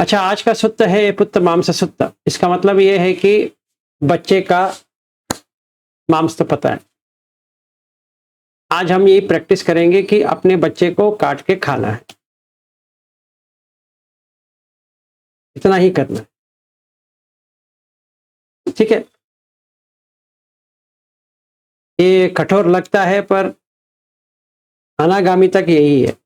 अच्छा, आज का सूत्र है पुत्र मांस सूत्र। इसका मतलब ये है कि बच्चे का मांस तो पता है। आज हम ये प्रैक्टिस करेंगे कि अपने बच्चे को काट के खाना है, इतना ही करना है। ठीक है, ये कठोर लगता है पर अनागामी तक यही है।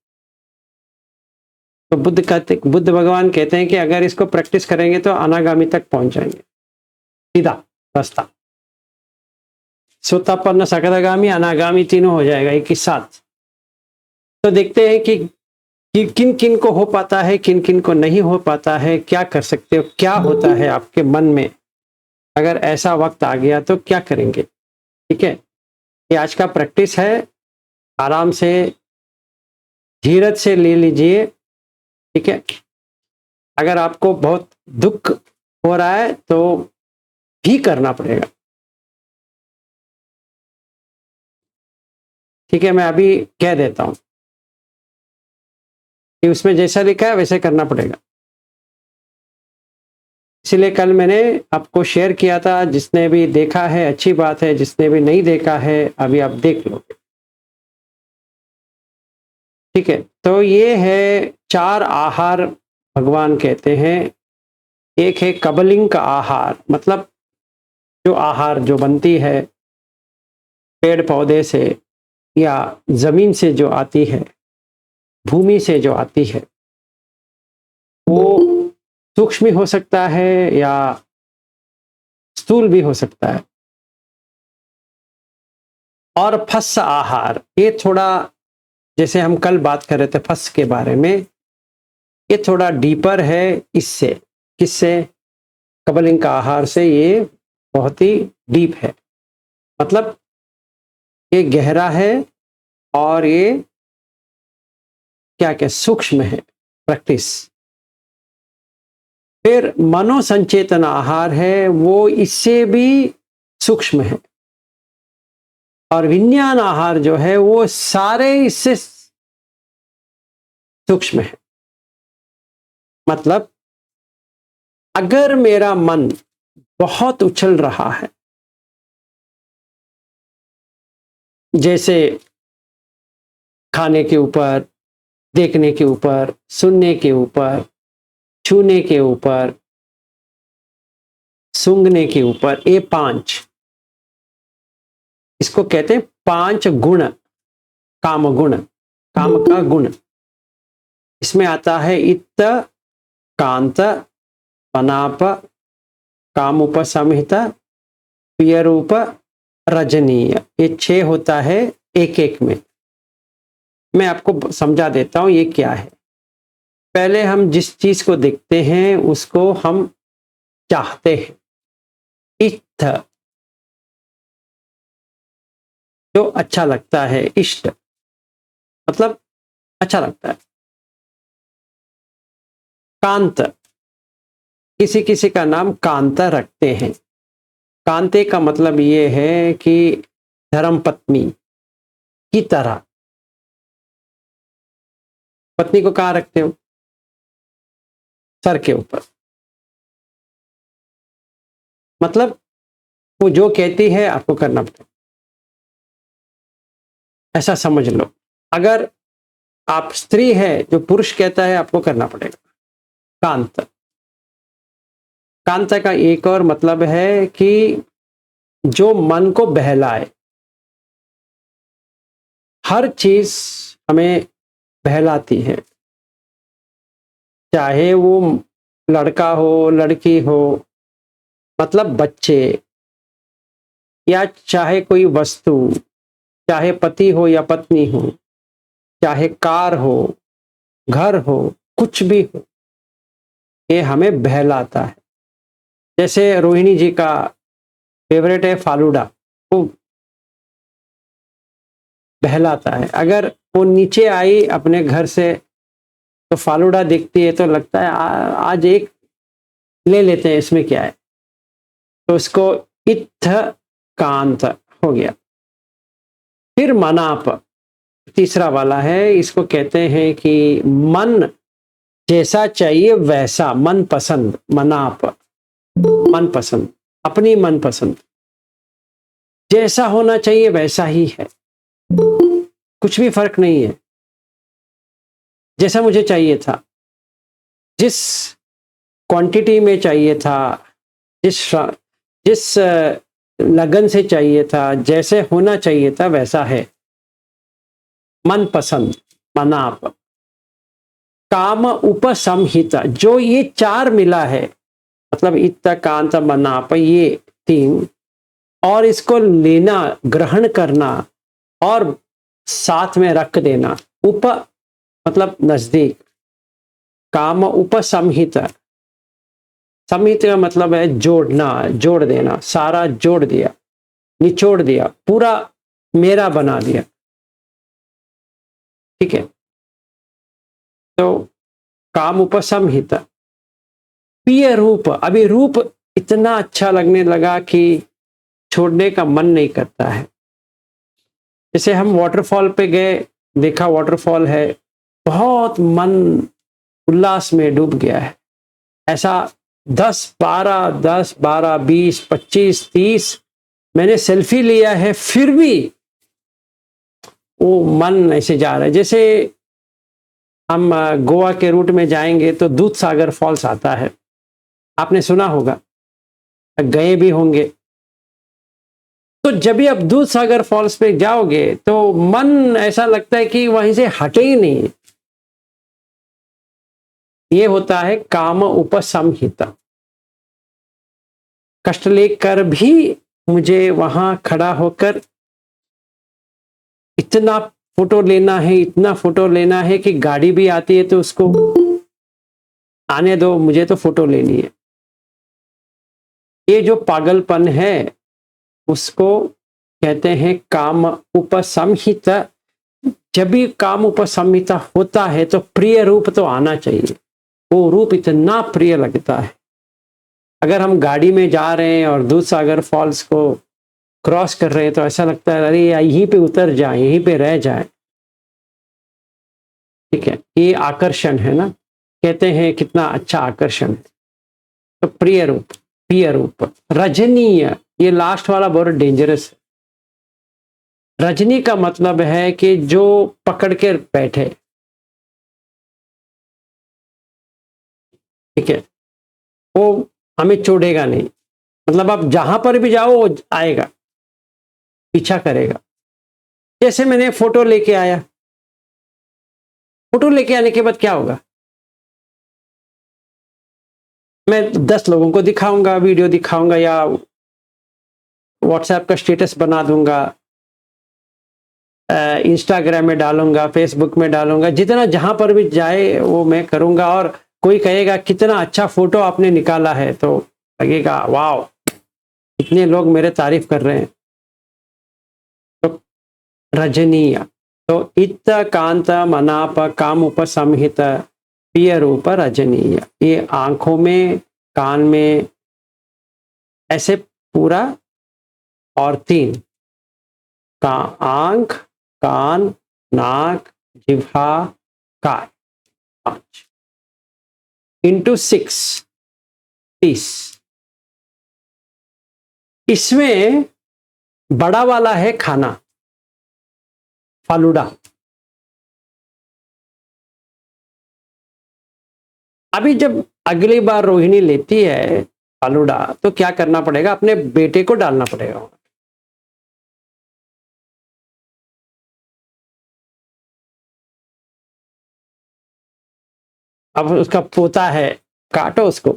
तो बुद्ध भगवान कहते हैं कि अगर इसको प्रैक्टिस करेंगे तो अनागामी तक पहुंच जाएंगे, सीधा रास्ता। सोतापन्न, सकदागामी, अनागामी तीनों हो जाएगा एक ही साथ। तो देखते हैं कि किन किन को हो पाता है, किन किन को नहीं हो पाता है, क्या कर सकते हो, क्या होता है आपके मन में अगर ऐसा वक्त आ गया तो क्या करेंगे। ठीक है, ये आज का प्रैक्टिस है, आराम से धीरज से ले लीजिए। ठीक है, अगर आपको बहुत दुख हो रहा है तो भी करना पड़ेगा। ठीक है, मैं अभी कह देता हूं कि उसमें जैसा लिखा है वैसे करना पड़ेगा। इसलिए कल मैंने आपको शेयर किया था, जिसने भी देखा है अच्छी बात है, जिसने भी नहीं देखा है अभी आप देख लो। ठीक है, तो ये है 4 आहार भगवान कहते हैं। एक है कबलिंग का आहार, मतलब जो आहार जो बनती है पेड़ पौधे से या जमीन से जो आती है, भूमि से जो आती है, वो सूक्ष्म हो सकता है या स्थूल भी हो सकता है। और फस आहार, ये थोड़ा, जैसे हम कल बात कर रहे थे फस के बारे में, ये थोड़ा डीपर है इससे। किससे? कबलिंग का आहार से। ये बहुत ही डीप है, मतलब ये गहरा है और ये क्या क्या सूक्ष्म है प्रैक्टिस। फिर मनोसंचेतन आहार है, वो इससे भी सूक्ष्म है। और विज्ञान आहार जो है वो सारे इससे सूक्ष्म है। मतलब अगर मेरा मन बहुत उछल रहा है, जैसे खाने के ऊपर, देखने के ऊपर, सुनने के ऊपर, छूने के ऊपर, सूंघने के ऊपर, ये 5, इसको कहते हैं 5 गुण, काम गुण, काम का गुण। इसमें आता है इत्त, कांत, पनाप, काम उपसंहित, प्रिय रूप, रजनीय। ये 6 होता है एक एक में। मैं आपको समझा देता हूं ये क्या है। पहले हम जिस चीज को देखते हैं उसको हम चाहते हैं। इत्थ, जो अच्छा लगता है, इष्ट मतलब अच्छा लगता है। कांत, किसी किसी का नाम कांता रखते हैं। कांते का मतलब ये है कि धर्मपत्नी की तरह। पत्नी को कहाँ रखते हो? सर के ऊपर। मतलब वो जो कहती है आपको करना पड़ेगा, ऐसा समझ लो। अगर आप स्त्री है, जो पुरुष कहता है आपको करना पड़ेगा। कांत, कांत का एक और मतलब है कि जो मन को बहलाए। हर चीज हमें बहलाती है, चाहे वो लड़का हो, लड़की हो, मतलब बच्चे, या चाहे कोई वस्तु, चाहे पति हो या पत्नी हो, चाहे कार हो, घर हो, कुछ भी हो, ये हमें बहलाता है। जैसे रोहिणी जी का फेवरेट है फालूडा, वो बहलाता है। अगर वो नीचे आई अपने घर से तो फालूडा दिखती है तो लगता है आज एक ले लेते हैं, इसमें क्या है। तो उसको इत्थ कांत हो गया। फिर मनाप, तीसरा वाला है, इसको कहते हैं कि मन जैसा चाहिए वैसा, मन पसंद, मनाप, मन पसंद, अपनी मन पसंद, जैसा होना चाहिए वैसा ही है, कुछ भी फर्क नहीं है। जैसा मुझे चाहिए था, जिस क्वांटिटी में चाहिए था, जिस लगन से चाहिए था, जैसे होना चाहिए था वैसा है। मन पसंद, मनाप, काम उपसंहिता, जो ये चार मिला है, मतलब इत्त कांत मनाप, ये तीन, और इसको लेना, ग्रहण करना और साथ में रख देना। उप मतलब नजदीक, काम उपसंहिता, संहित का मतलब है जोड़ना, जोड़ देना, सारा जोड़ दिया, निचोड़ दिया, पूरा मेरा बना दिया। ठीक है, तो काम उपसंहिता। प्रिय रूप, अभी रूप इतना अच्छा लगने लगा कि छोड़ने का मन नहीं करता है। जैसे हम वाटरफॉल पे गए, देखा वाटरफॉल है, बहुत मन उल्लास में डूब गया है। ऐसा 10, 12, 20, 25, 30 मैंने सेल्फी लिया है, फिर भी वो मन ऐसे जा रहा है। जैसे हम गोवा के रूट में जाएंगे तो दूध सागर फॉल्स आता है, आपने सुना होगा, गए भी होंगे। तो जब भी आप दूध सागर फॉल्स पे जाओगे तो मन ऐसा लगता है कि वहीं से हटे ही नहीं। ये होता है काम उपसंहिता। कष्ट लेकर भी मुझे वहां खड़ा होकर इतना फोटो लेना है, इतना फोटो लेना है कि गाड़ी भी आती है तो उसको आने दो, मुझे तो फोटो लेनी है। ये जो पागलपन है उसको कहते हैं काम उपसंहिता। जब भी काम उपसंहिता होता है तो प्रिय रूप तो आना चाहिए, वो रूप इतना प्रिय लगता है। अगर हम गाड़ी में जा रहे हैं और दूध सागर फॉल्स को क्रॉस कर रहे हैं तो ऐसा लगता है अरे यहीं पे उतर जाए, यहीं पे रह जाए। ठीक है, ये आकर्षण है ना, कहते हैं कितना अच्छा आकर्षण है। तो प्रिय रूप, प्रिय रूप। रजनीय, ये लास्ट वाला बहुत डेंजरस है। रजनी का मतलब है कि जो पकड़ के बैठे। ठीक है, वो हमें छोड़ेगा नहीं, मतलब आप जहां पर भी जाओ वो आएगा, पीछा करेगा। जैसे मैंने फोटो लेके आया, फोटो लेके आने के बाद क्या होगा, मैं 10 लोगों को दिखाऊंगा, वीडियो दिखाऊंगा या व्हाट्सएप का स्टेटस बना दूंगा, इंस्टाग्राम में डालूंगा, फेसबुक में डालूंगा, जितना जहां पर भी जाए वो मैं करूंगा। और कोई कहेगा कितना अच्छा फोटो आपने निकाला है, तो लगेगा वाह, इतने लोग मेरे तारीफ कर रहे हैं। तो रजनीय, तो इत कांत मनाप काम उपसंहित प्रिय रूप रजनीय, ये आंखों में, कान में, ऐसे पूरा। और 3, का आंख, कान, नाक, जिह्वा, काय, 5 इंटू 6, 30। इसमें बड़ा वाला है खाना, फालूडा। अभी जब अगली बार रोहिणी लेती है फालूडा तो क्या करना पड़ेगा, अपने बेटे को डालना पड़ेगा। अब उसका पोता है, काटो उसको,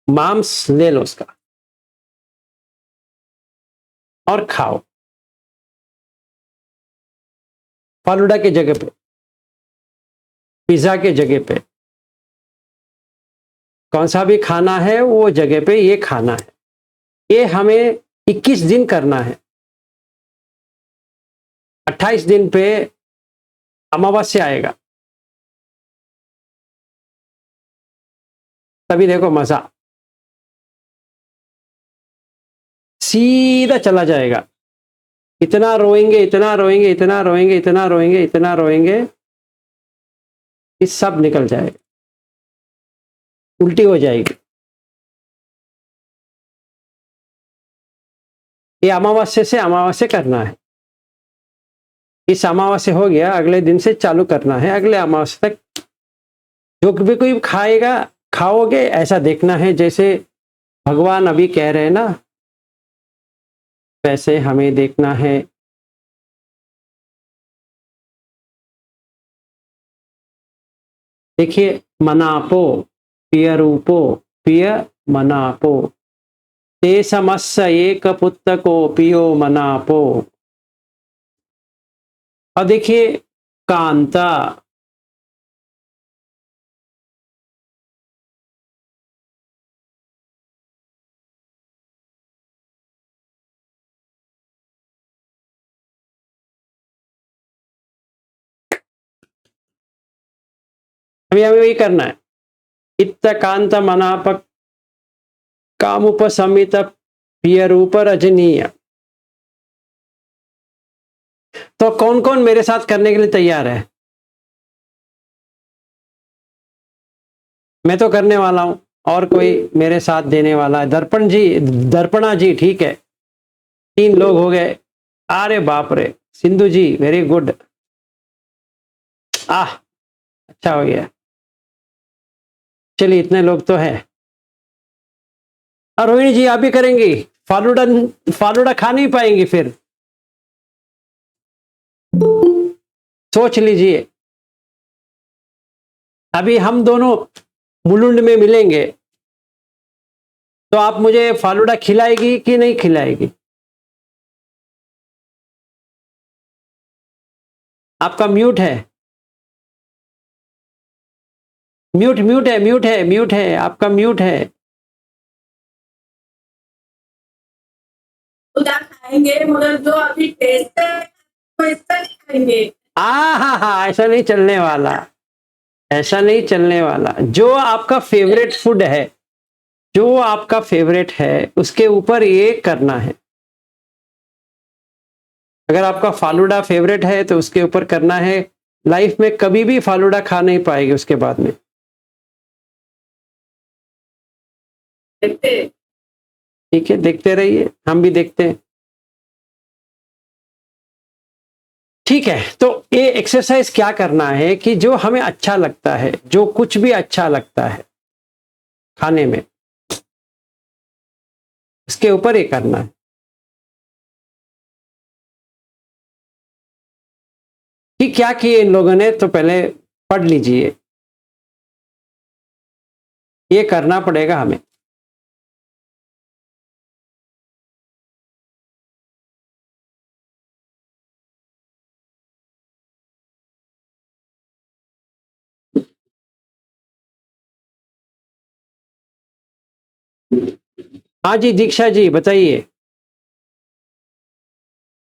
मांस ले लो उसका और खाओ, फालूडा के जगह पे, पिज्जा के जगह पे, कौन सा भी खाना है वो जगह पे ये खाना है। ये हमें 21 दिन करना है। 28 दिन पे अमावस्या आएगा, तभी देखो मजा सीधा चला जाएगा। इतना रोएंगे, इतना रोएंगे, इतना रोएंगे, इतना रोएंगे, इतना रोएंगे, ये सब निकल जाएगा, उल्टी हो जाएगी। ये अमावस्या से अमावस्या करना है। इस अमावस्या हो गया, अगले दिन से चालू करना है, अगले अमावस्या तक जो भी कोई खाएगा, खाओगे ऐसा देखना है जैसे भगवान अभी कह रहे हैं ना, वैसे हमें देखना है। देखिए, मनापो पिय रूपो पिय मनापो ते समस्य एक पुत्र को पियो मनापो। और देखिए, कांता अभी हमें वही करना है। इत्त कांत मनाप कामुपसमित पिय रूप रजनीय। तो कौन कौन मेरे साथ करने के लिए तैयार है? मैं तो करने वाला हूं, और कोई मेरे साथ देने वाला है? दर्पण जी, दर्पणा जी, ठीक है, 3 लोग हो गए। अरे बाप रे, सिंधु जी वेरी गुड, अच्छा हो गया। चलिए, इतने लोग तो है। और रोहिणी जी आप भी करेंगी? फालूडा, फालूडा खा नहीं पाएंगी फिर, सोच लीजिए। अभी हम दोनों मुलुंड में मिलेंगे तो आप मुझे फालूडा खिलाएगी कि नहीं खिलाएगी? आपका म्यूट है, म्यूट म्यूट है, म्यूट है, म्यूट है, आपका म्यूट है। खुदा खाएंगे, मगर जो अभी टेस्ट है वो इसका नहीं खाएंगे। हाँ, ऐसा नहीं चलने वाला, ऐसा नहीं चलने वाला। जो आपका फेवरेट फूड है, जो आपका फेवरेट है, उसके ऊपर ये करना है। अगर आपका फालूडा फेवरेट है तो उसके ऊपर करना है। लाइफ में कभी भी फालूडा खा नहीं पाएगी उसके बाद में। ठीक है, देखते रहिए, हम भी देखते हैं। ठीक है, तो ये एक्सरसाइज क्या करना है कि जो हमें अच्छा लगता है, जो कुछ भी अच्छा लगता है खाने में, उसके ऊपर ये करना है। कि क्या किए इन लोगों ने, तो पहले पढ़ लीजिए, ये करना पड़ेगा हमें। हाँ जी, दीक्षा जी बताइए।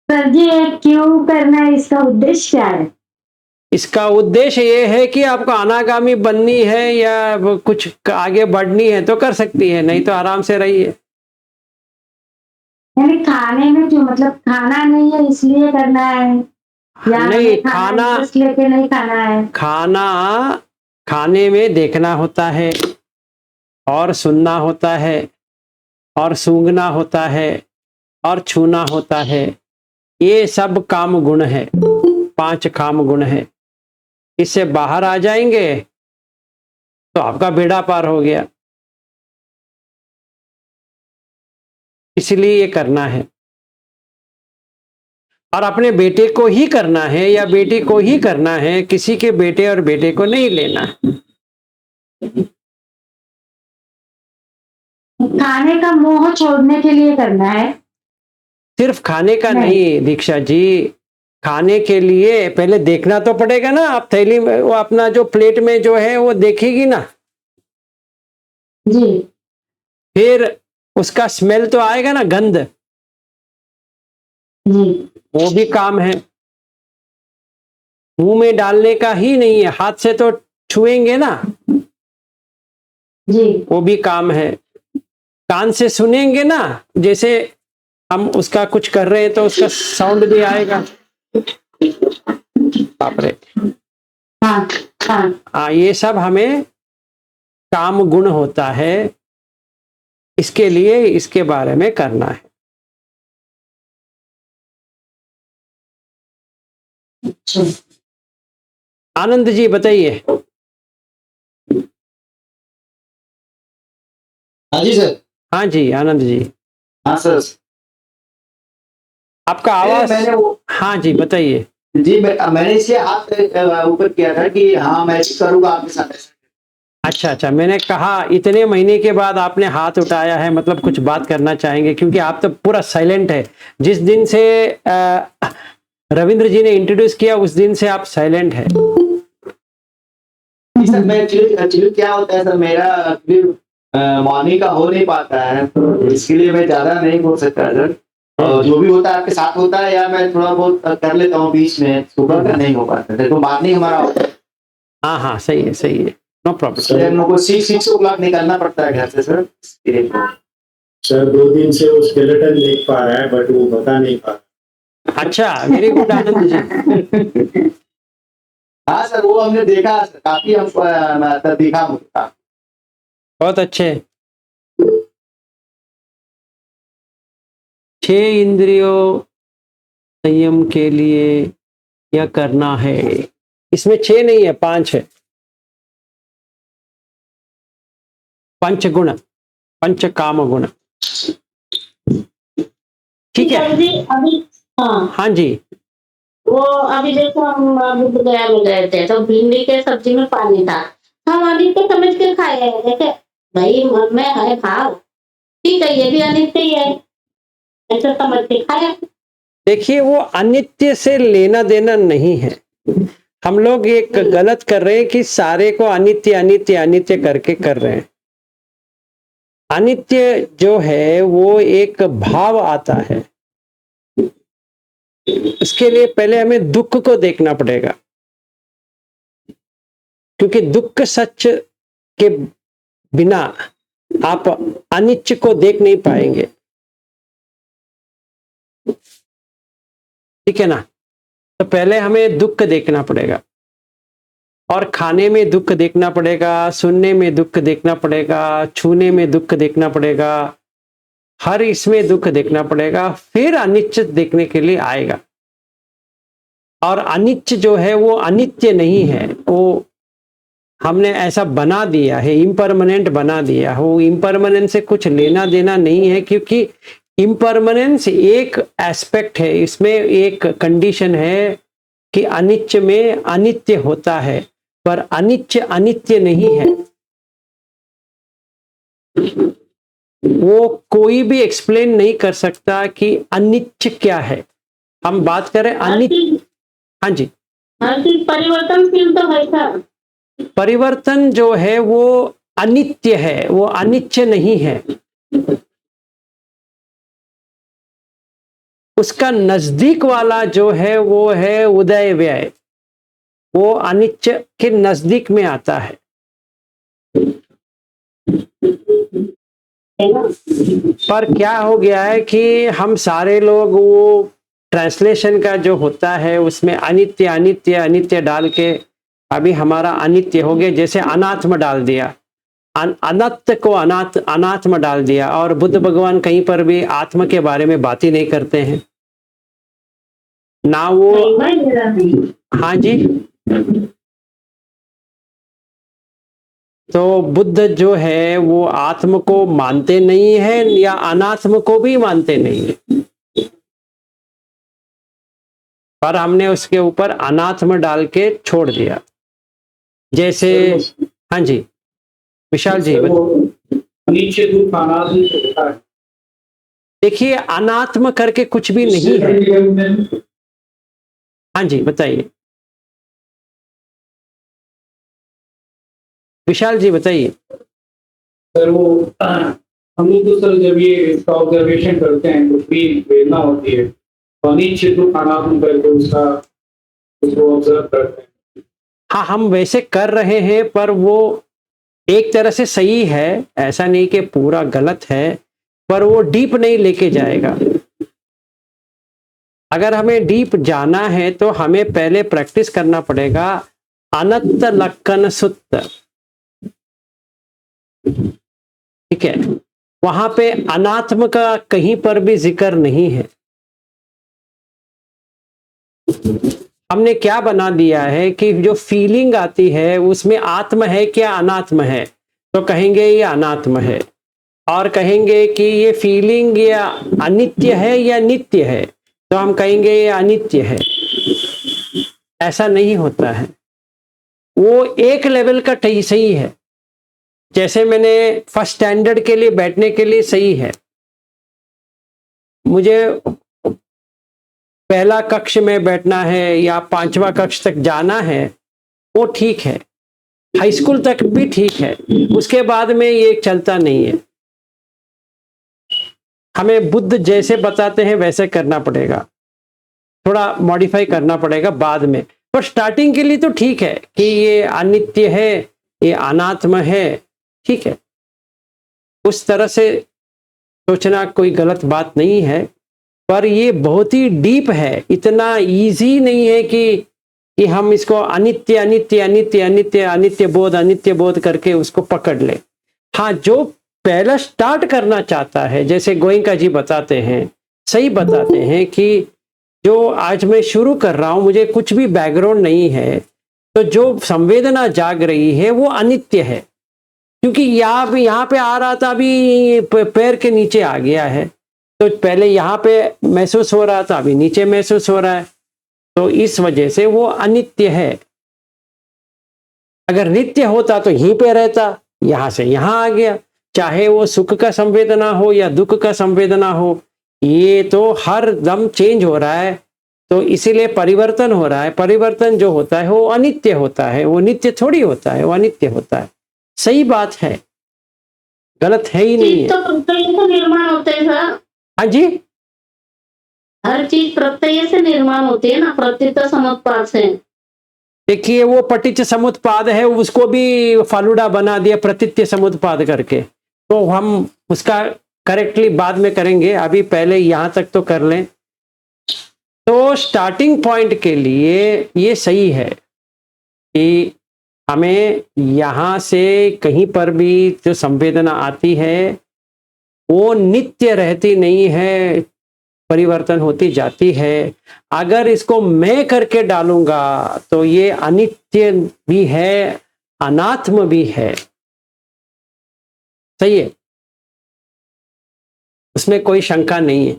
सर जी, ये क्यों करना है, इसका उद्देश्य क्या है? इसका उद्देश्य ये है कि आपको अनागामी बननी है या कुछ आगे बढ़नी है तो कर सकती है, नहीं तो आराम से रहिए। यानी खाने में क्यों, मतलब खाना नहीं है इसलिए करना है, या नहीं, खाना इंटरेस्ट लेके नहीं खाना है? खाना खाने में देखना होता है, और सुनना होता है, और सूंघना होता है, और छूना होता है। ये सब काम गुण है, 5 काम गुण है। इससे बाहर आ जाएंगे तो आपका बेड़ा पार हो गया। इसलिए ये करना है, और अपने बेटे को ही करना है या बेटी को ही करना है, किसी के बेटे और बेटे को नहीं लेना। खाने का मोह छोड़ने के लिए करना है? सिर्फ खाने का नहीं दीक्षा जी, खाने के लिए पहले देखना तो पड़ेगा ना। आप थैली में वो अपना जो प्लेट में जो है वो देखेगी ना जी, फिर उसका स्मेल तो आएगा ना, गंध, जी, वो भी काम है। मुंह में डालने का ही नहीं है, हाथ से तो छुएंगे ना, जी, वो भी काम है। कान से सुनेंगे ना, जैसे हम उसका कुछ कर रहे हैं तो उसका साउंड भी आएगा। बाप रे। हाँ हाँ ये सब हमें काम गुण होता है, इसके लिए इसके बारे में करना है। अच्छा। आनंद जी बताइए। हाँ जी सर। हाँ जी आनंद जी, हाँ सर। आपका आवाज। मैंने वो हाँ जी बताइए। जी मैंने इसलिए हाथ ऊपर किया था कि हाँ मैं करूँगा आपके साथ। अच्छा अच्छा, मैंने कहा इतने महीने के बाद आपने हाथ उठाया है, मतलब कुछ बात करना चाहेंगे, क्योंकि आप तो पूरा साइलेंट है। जिस दिन से रविंद्र जी ने इंट्रोड्यूस किया उस दिन से आप साइलेंट है। सर मैं एक्चुअली क्या होता है सर, मेरा मॉर्निंग का हो नहीं पाता है, तो इसके लिए मैं ज्यादा नहीं बोल सकता सर। और जो भी होता है आपके साथ होता है, या मैं थोड़ा बहुत कर लेता हूँ बीच में, सुबह का नहीं हो पाता है, तो मॉर्निंग हमारा होता है। हाँ हाँ सही है सही है, नो प्रॉब्लम। सर हम लोग को 6 o'clock निकलना पड़ता है घर से सर। सर 2 दिन से वो स्केलेटन देख पा रहा है बट वो बता नहीं पा रहा। अच्छा, वेरी गुड आनंद जी। हाँ सर वो हमने देखा सर, काफी हम देखा मुझे। बहुत अच्छे। 6 इंद्रियों संयम के लिए क्या करना है, इसमें 6 नहीं है 5 है। पंच गुण, पंच काम गुण, ठीक है। जी अभी हाँ हाँ जी। वो अभी देखो हम बुद्ध गया में गए थे तो भिंडी के सब्जी में पानी था, हम अनित्य समझ के खाए। देखे भाई मन में है खाओ, ठीक है ये भी अनित्य ही है, ऐसे समझ के खाया। देखिए वो अनित्य से लेना देना नहीं है। हम लोग एक गलत कर रहे हैं कि सारे को अनित्य अनित्य अनित्य करके कर रहे हैं। अनित्य जो है वो एक भाव आता है, इसके लिए पहले हमें दुख को देखना पड़ेगा, क्योंकि दुख सच के बिना आप अनित्य को देख नहीं पाएंगे, ठीक है ना। तो पहले हमें दुख देखना पड़ेगा, और खाने में दुख देखना पड़ेगा, सुनने में दुख देखना पड़ेगा, छूने में दुख देखना पड़ेगा, हर इसमें दुख देखना पड़ेगा, फिर अनित्य देखने के लिए आएगा। और अनित्य जो है वो अनित्य नहीं है, वो हमने ऐसा बना दिया है, इम्परमानेंट बना दिया है। वो इम्परमानेंट से कुछ लेना देना नहीं है, क्योंकि इम्परमानेंस एक एस्पेक्ट है, इसमें एक कंडीशन है कि अनित्य में अनित्य होता है, पर अनित्य अनित्य नहीं है। वो कोई भी एक्सप्लेन नहीं कर सकता कि अनित्य क्या है। हम बात करें अनित्य। हाँ जी, हर चीज परिवर्तनशील तो है सर। परिवर्तन जो है वो अनित्य है, वो अनित्य नहीं है। उसका नजदीक वाला जो है वो है उदय व्यय, वो अनित्य के नजदीक में आता है। पर क्या हो गया है कि हम सारे लोग वो ट्रांसलेशन का जो होता है उसमें अनित्य अनित्य अनित्य डाल के अभी हमारा अनित्य हो गया, जैसे अनात्म डाल दिया, अनंत को अनात्म डाल दिया। और बुद्ध भगवान कहीं पर भी आत्मा के बारे में बात ही नहीं करते हैं ना वो। हाँ जी, तो बुद्ध जो है वो आत्म को मानते नहीं है या अनात्म को भी मानते नहीं है, पर हमने उसके ऊपर अनात्म डाल के छोड़ दिया। जैसे हाँ जी विशाल जी नीचे दुख अनात्म से होता है। देखिए अनात्म करके कुछ भी नहीं है। हाँ जी बताइए विशाल जी बताइए। सर वो हम लोग तो सर जब ये इसका ऑब्जर्वेशन करते हैं कुछ भी वेदना होती है तो अनिश्चित दुख अनात्म करके उसको ऑब्जर्व करते हैं। हाँ हम वैसे कर रहे हैं, पर वो एक तरह से सही है, ऐसा नहीं कि पूरा गलत है, पर वो डीप नहीं लेके जाएगा। अगर हमें डीप जाना है तो हमें पहले प्रैक्टिस करना पड़ेगा अनंत लक्कन सुत्त। ठीक है, वहां पे अनात्म का कहीं पर भी जिक्र नहीं है। हमने क्या बना दिया है कि जो फीलिंग आती है उसमें आत्म है क्या अनात्म है, तो कहेंगे ये अनात्म है, और कहेंगे कि ये फीलिंग या अनित्य है या नित्य है, तो हम कहेंगे ये अनित्य है। ऐसा नहीं होता है, वो एक लेवल का सही है। जैसे मैंने फर्स्ट स्टैंडर्ड के लिए बैठने के लिए सही है, मुझे पहला कक्ष में बैठना है या 5वां कक्ष तक जाना है, वो ठीक है, हाई स्कूल तक भी ठीक है, उसके बाद में ये चलता नहीं है। हमें बुद्ध जैसे बताते हैं वैसे करना पड़ेगा, थोड़ा मॉडिफाई करना पड़ेगा बाद में, पर स्टार्टिंग के लिए तो ठीक है कि ये अनित्य है, ये अनात्म है, ठीक है। उस तरह से सोचना कोई गलत बात नहीं है, पर ये बहुत ही डीप है, इतना इजी नहीं है कि हम इसको अनित्य अनित्य अनित्य अनित्य अनित्य बोध करके उसको पकड़ ले। हाँ, जो पहला स्टार्ट करना चाहता है, जैसे गोयंका जी बताते हैं, सही बताते हैं कि जो आज मैं शुरू कर रहा हूं, मुझे कुछ भी बैकग्राउंड नहीं है, तो जो संवेदना जाग रही है वो अनित्य है, क्योंकि यहाँ पे आ रहा था, अभी पैर के नीचे आ गया है, तो पहले यहाँ पे महसूस हो रहा था, अभी नीचे महसूस हो रहा है, तो इस वजह से वो अनित्य है। अगर नित्य होता तो यहीं पे रहता, यहाँ से यहाँ आ गया, चाहे वो सुख का संवेदना हो या दुख का संवेदना हो, ये तो हर दम चेंज हो रहा है, तो इसीलिए परिवर्तन हो रहा है। परिवर्तन जो होता है वो अनित्य होता है, वो नित्य थोड़ी होता है, वो अनित्य होता है। सही बात है, गलत है ही नहीं है। तो प्रत्यय से निर्माण होते हैं सर। हाँ जी, हर चीज प्रत्यय से निर्माण होती है ना, प्रत्यय समुत्पाद से। देखिए वो पटिच्च समुत्पाद है, उसको भी फालूडा बना दिया प्रतीत्य समुत्पाद करके, तो हम उसका करेक्टली बाद में करेंगे, अभी पहले यहाँ तक तो कर लें। तो स्टार्टिंग पॉइंट के लिए ये सही है कि हमें यहाँ से कहीं पर भी जो संवेदना आती है वो नित्य रहती नहीं है, परिवर्तन होती जाती है। अगर इसको मैं करके डालूंगा तो ये अनित्य भी है, अनात्म भी है, सही है, उसमें कोई शंका नहीं है।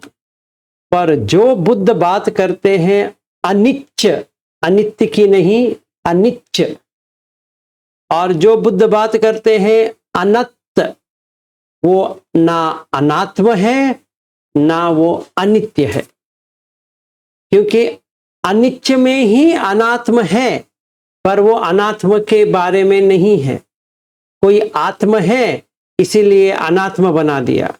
पर जो बुद्ध बात करते हैं अनित्य, अनित्य की नहीं, अनित्य, और जो बुद्ध बात करते हैं अनंत, वो ना अनात्म है ना वो अनित्य है, क्योंकि अनित्य में ही अनात्म है, पर वो अनात्म के बारे में नहीं है। कोई आत्म है इसीलिए अनात्म बना दिया।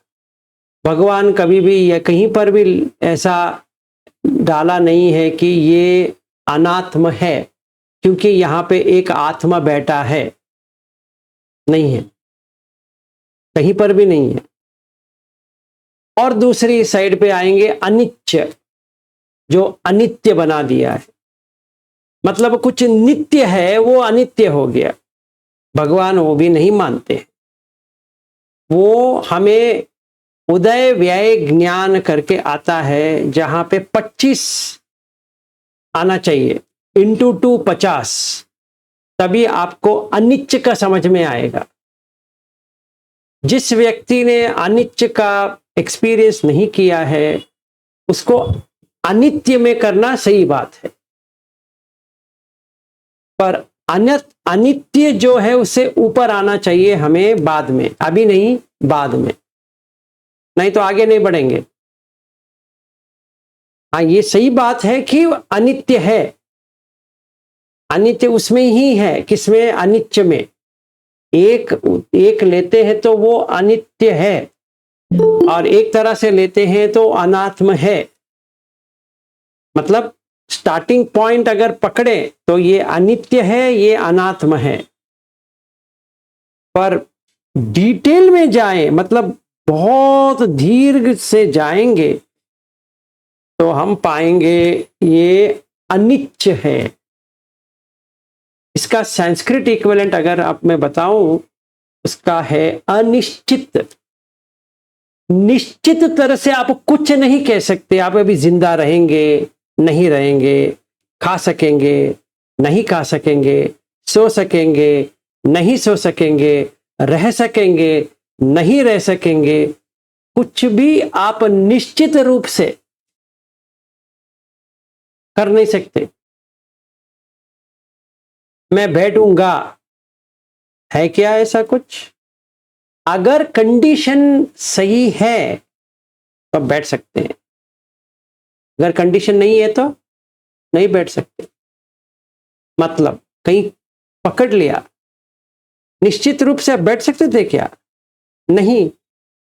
भगवान कभी भी या कहीं पर भी ऐसा डाला नहीं है कि ये अनात्म है, क्योंकि यहाँ पे एक आत्मा बैठा है, नहीं है, कहीं पर भी नहीं है। और दूसरी साइड पे आएंगे अनित्य, जो अनित्य बना दिया है, मतलब कुछ नित्य है वो अनित्य हो गया। भगवान वो भी नहीं मानते, वो हमें उदय व्यय ज्ञान करके आता है, जहां पे 25 आना चाहिए, इंटू 2 50, तभी आपको अनित्य का समझ में आएगा। जिस व्यक्ति ने अनित्य का एक्सपीरियंस नहीं किया है उसको अनित्य में करना सही बात है, पर अनित्य जो है उससे ऊपर आना चाहिए हमें बाद में, अभी नहीं, बाद में, नहीं तो आगे नहीं बढ़ेंगे। हाँ, ये सही बात है कि अनित्य है, अनित्य उसमें ही है, किसमें, अनित्य में। एक लेते हैं तो वो अनित्य है, और एक तरह से लेते हैं तो अनात्म है। मतलब स्टार्टिंग पॉइंट अगर पकड़े तो ये अनित्य है, ये अनात्म है, पर डिटेल में जाएं, मतलब बहुत दीर्घ से जाएंगे तो हम पाएंगे ये अनिच्च है। इसका संस्कृत इक्विवेलेंट अगर आप मैं बताऊं, उसका है अनिश्चित। निश्चित तरह से आप कुछ नहीं कह सकते। आप अभी जिंदा रहेंगे, नहीं रहेंगे, खा सकेंगे, नहीं खा सकेंगे, सो सकेंगे, नहीं सो सकेंगे, रह सकेंगे, नहीं रह सकेंगे, कुछ भी आप निश्चित रूप से कर नहीं सकते। मैं बैठूंगा, है क्या ऐसा कुछ? अगर कंडीशन सही है तो आप बैठ सकते हैं, अगर कंडीशन नहीं है तो नहीं बैठ सकते। मतलब कहीं पकड़ लिया, निश्चित रूप से आप बैठ सकते थे क्या? नहीं।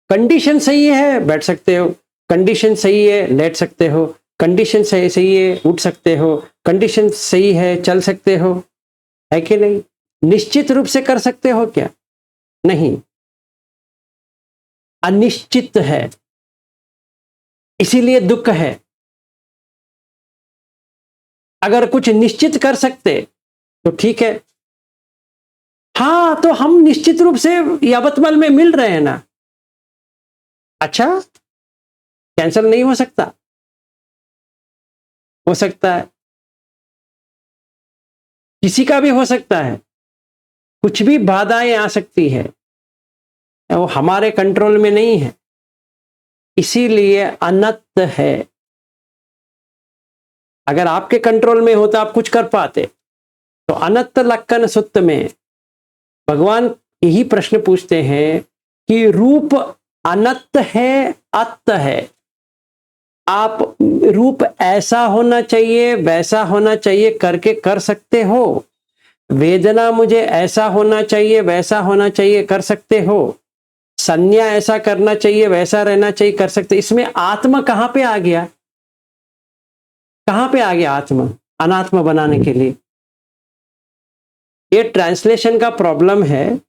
कंडीशन सही है बैठ सकते हो, कंडीशन सही है लेट सकते हो, कंडीशन सही है उठ सकते हो, कंडीशन सही है चल सकते हो, है कि नहीं? निश्चित रूप से कर सकते हो क्या? नहीं, अनिश्चित है, इसीलिए दुख है। अगर कुछ निश्चित कर सकते तो ठीक है। हाँ, तो हम निश्चित रूप से यावतमल में मिल रहे हैं ना। अच्छा, कैंसर नहीं हो सकता? हो सकता है, किसी का भी हो सकता है। कुछ भी बाधाएं आ सकती है, वो हमारे कंट्रोल में नहीं है, इसीलिए अनंत है। अगर आपके कंट्रोल में होता आप कुछ कर पाते। तो अनंत लक्षण सूत्र में भगवान यही प्रश्न पूछते हैं कि रूप अनंत है, अत है। आप रूप ऐसा होना चाहिए, वैसा होना चाहिए करके कर सकते हो। वेदना मुझे ऐसा होना चाहिए, वैसा होना चाहिए कर सकते हो। संज्ञा ऐसा करना चाहिए, वैसा रहना चाहिए कर सकते। इसमें आत्मा कहां पे आ गया? कहां पे आ गया आत्मा अनात्मा बनाने के लिए? ये ट्रांसलेशन का प्रॉब्लम है।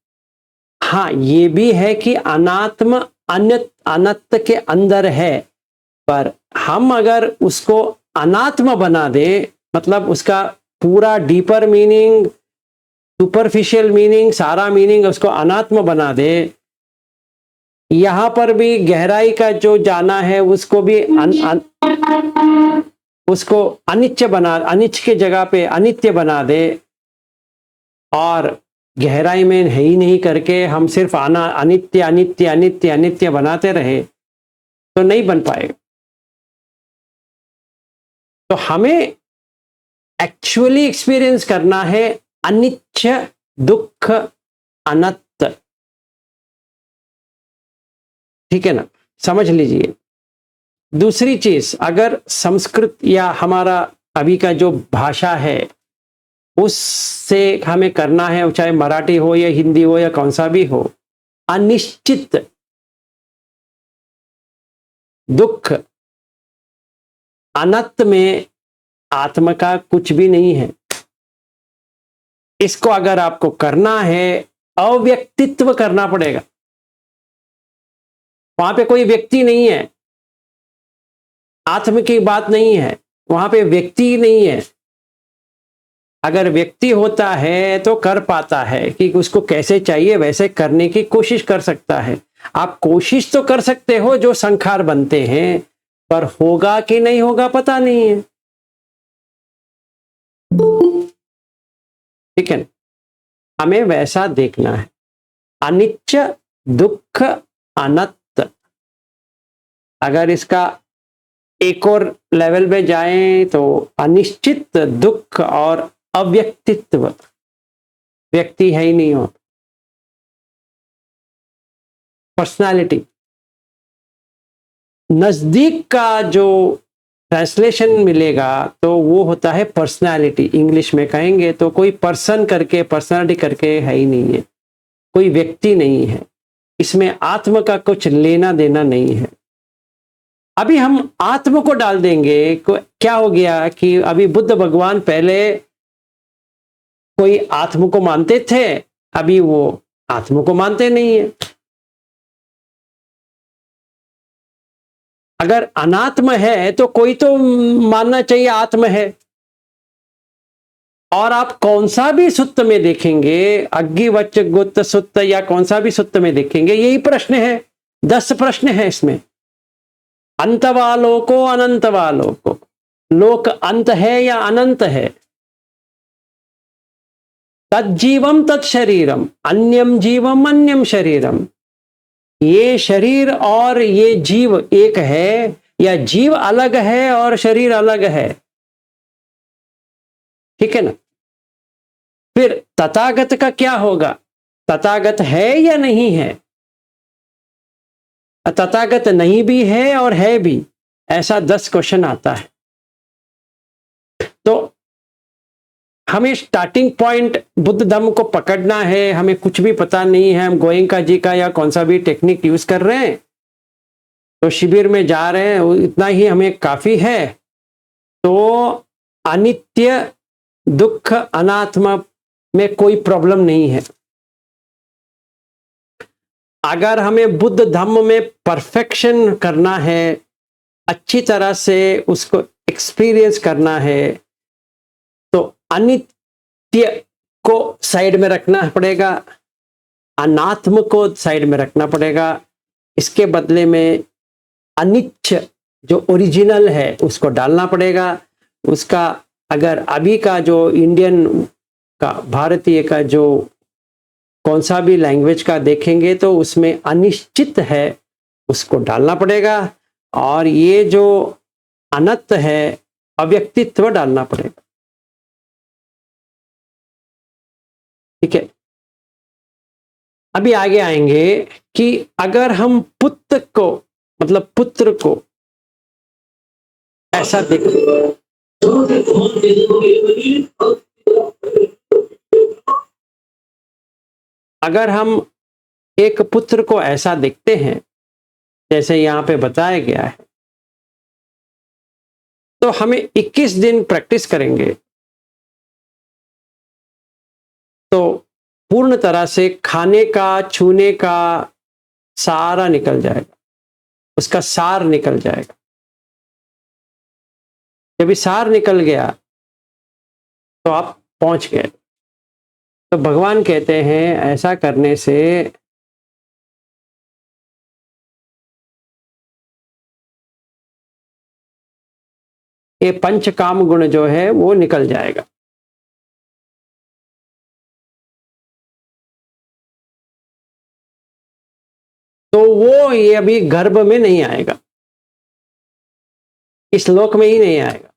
हाँ, ये भी है कि अनात्म अनंत के अंदर है, पर हम अगर उसको अनात्म बना दे, मतलब उसका पूरा डीपर मीनिंग, सुपरफिशियल मीनिंग, सारा मीनिंग उसको अनात्म बना दे, यहां पर भी गहराई का जो जाना है उसको भी उसको अनित्य बना, अनिच्च के जगह पे अनित्य बना दे, और गहराई में है ही नहीं करके हम सिर्फ अनित्य अनित्य अनित्य अनित्य बनाते रहे तो नहीं बन पाएगा। तो हमें एक्चुअली एक्सपीरियंस करना है अनिच्छ दुख अनंत। ठीक है ना, समझ लीजिए। दूसरी चीज, अगर संस्कृत या हमारा अभी का जो भाषा है उससे हमें करना है, चाहे मराठी हो या हिंदी हो या कौन सा भी हो, अनिश्चित दुख अनंत में आत्मा का कुछ भी नहीं है। इसको अगर आपको करना है, अव्यक्तित्व करना पड़ेगा। वहां पे कोई व्यक्ति नहीं है, आत्मा की बात नहीं है, वहां पे व्यक्ति नहीं है। अगर व्यक्ति होता है तो कर पाता है कि उसको कैसे चाहिए वैसे करने की कोशिश कर सकता है। आप कोशिश तो कर सकते हो जो संखार बनते हैं, पर होगा कि नहीं होगा पता नहीं है। ठीक है ना, हमें वैसा देखना है। अनिच्च दुख अनंत। अगर इसका एक और लेवल में जाएं तो अनिश्चित दुख और अव्यक्तित्व, व्यक्ति है ही नहीं हो, पर्सनालिटी। नजदीक का जो ट्रांसलेशन मिलेगा तो वो होता है पर्सनालिटी। इंग्लिश में कहेंगे तो कोई पर्सन करके, पर्सनालिटी करके है ही नहीं है, कोई व्यक्ति नहीं है। इसमें आत्मा का कुछ लेना देना नहीं है। अभी हम आत्मा को डाल देंगे, क्या हो गया कि अभी बुद्ध भगवान पहले कोई आत्मा को मानते थे, अभी वो आत्मा को मानते नहीं है। अगर अनात्म है तो कोई तो मानना चाहिए आत्म है। और आप कौन सा भी सुत्त में देखेंगे, अग्नि वच गुत्त सुत्त या कौन सा भी सुत्त में देखेंगे, यही प्रश्न है। 10 प्रश्न है इसमें। अंत वालों को, अनंत वालों को, लोक अंत है या अनंत है, तज्जीवम तत्शरीरम, अन्यम जीवम अन्यम शरीरम। ये शरीर और ये जीव एक है या जीव अलग है और शरीर अलग है? ठीक है ना। फिर तथागत का क्या होगा? तथागत है या नहीं है? तथागत नहीं भी है और है भी, ऐसा 10 क्वेश्चन आता है। तो हमें स्टार्टिंग पॉइंट बुद्ध धम्म को पकड़ना है। हमें कुछ भी पता नहीं है, हम गोयंका जी का या कौन सा भी टेक्निक यूज कर रहे हैं, तो शिविर में जा रहे हैं, इतना ही हमें काफी है। तो अनित्य, दुख, अनात्मा में कोई प्रॉब्लम नहीं है। अगर हमें बुद्ध धम्म में परफेक्शन करना है, अच्छी तरह से उसको एक्सपीरियंस करना है, तो अनित्य को साइड में रखना पड़ेगा, अनात्म को साइड में रखना पड़ेगा। इसके बदले में अनित्य जो ओरिजिनल है उसको डालना पड़ेगा। उसका अगर अभी का जो इंडियन का, भारतीय का जो कौन सा भी लैंग्वेज का देखेंगे तो उसमें अनिश्चित है, उसको डालना पड़ेगा। और ये जो अनंत है, अव्यक्तित्व डालना पड़ेगा। ठीक है। अभी आगे आएंगे कि अगर हम पुत्र को, मतलब पुत्र को ऐसा देखें, अगर हम एक पुत्र को ऐसा देखते हैं जैसे यहां पे बताया गया है, तो हमें 21 दिन प्रैक्टिस करेंगे तो पूर्ण तरह से खाने का, छूने का सारा निकल जाएगा, उसका सार निकल जाएगा। जब ये सार निकल गया तो आप पहुंच गए। तो भगवान कहते हैं ऐसा करने से ये पंच काम गुण जो है वो निकल जाएगा। तो वो ये अभी गर्भ में नहीं आएगा, इस लोक में ही नहीं आएगा,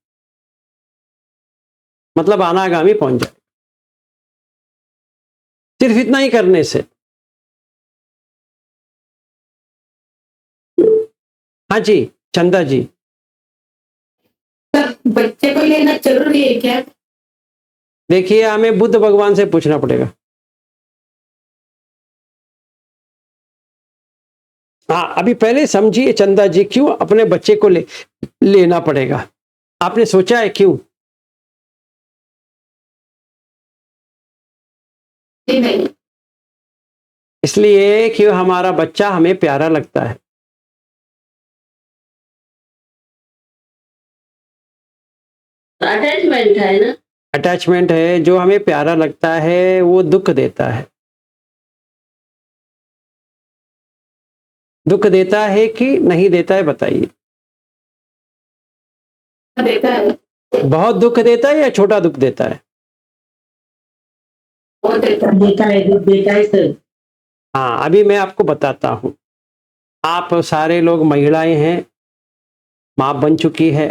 मतलब अनागामी पहुंच जाएगा सिर्फ इतना ही करने से। हाँ जी चंदा जी। सर बच्चे को लेना जरूरी है क्या? देखिए हमें बुद्ध भगवान से पूछना पड़ेगा। हाँ अभी पहले समझिए चंदा जी, क्यों अपने बच्चे को लेना पड़ेगा? आपने सोचा है क्यों? नहीं, इसलिए कि हमारा बच्चा हमें प्यारा लगता है। अटैचमेंट है ना। अटैचमेंट है, जो हमें प्यारा लगता है वो दुख देता है। दुख देता है कि नहीं देता है बताइए? देता है, बहुत दुख देता है या छोटा दुख देता है? वो देता है। देता है सर। हाँ अभी मैं आपको बताता हूं। आप सारे लोग महिलाएं हैं, माँ बन चुकी है।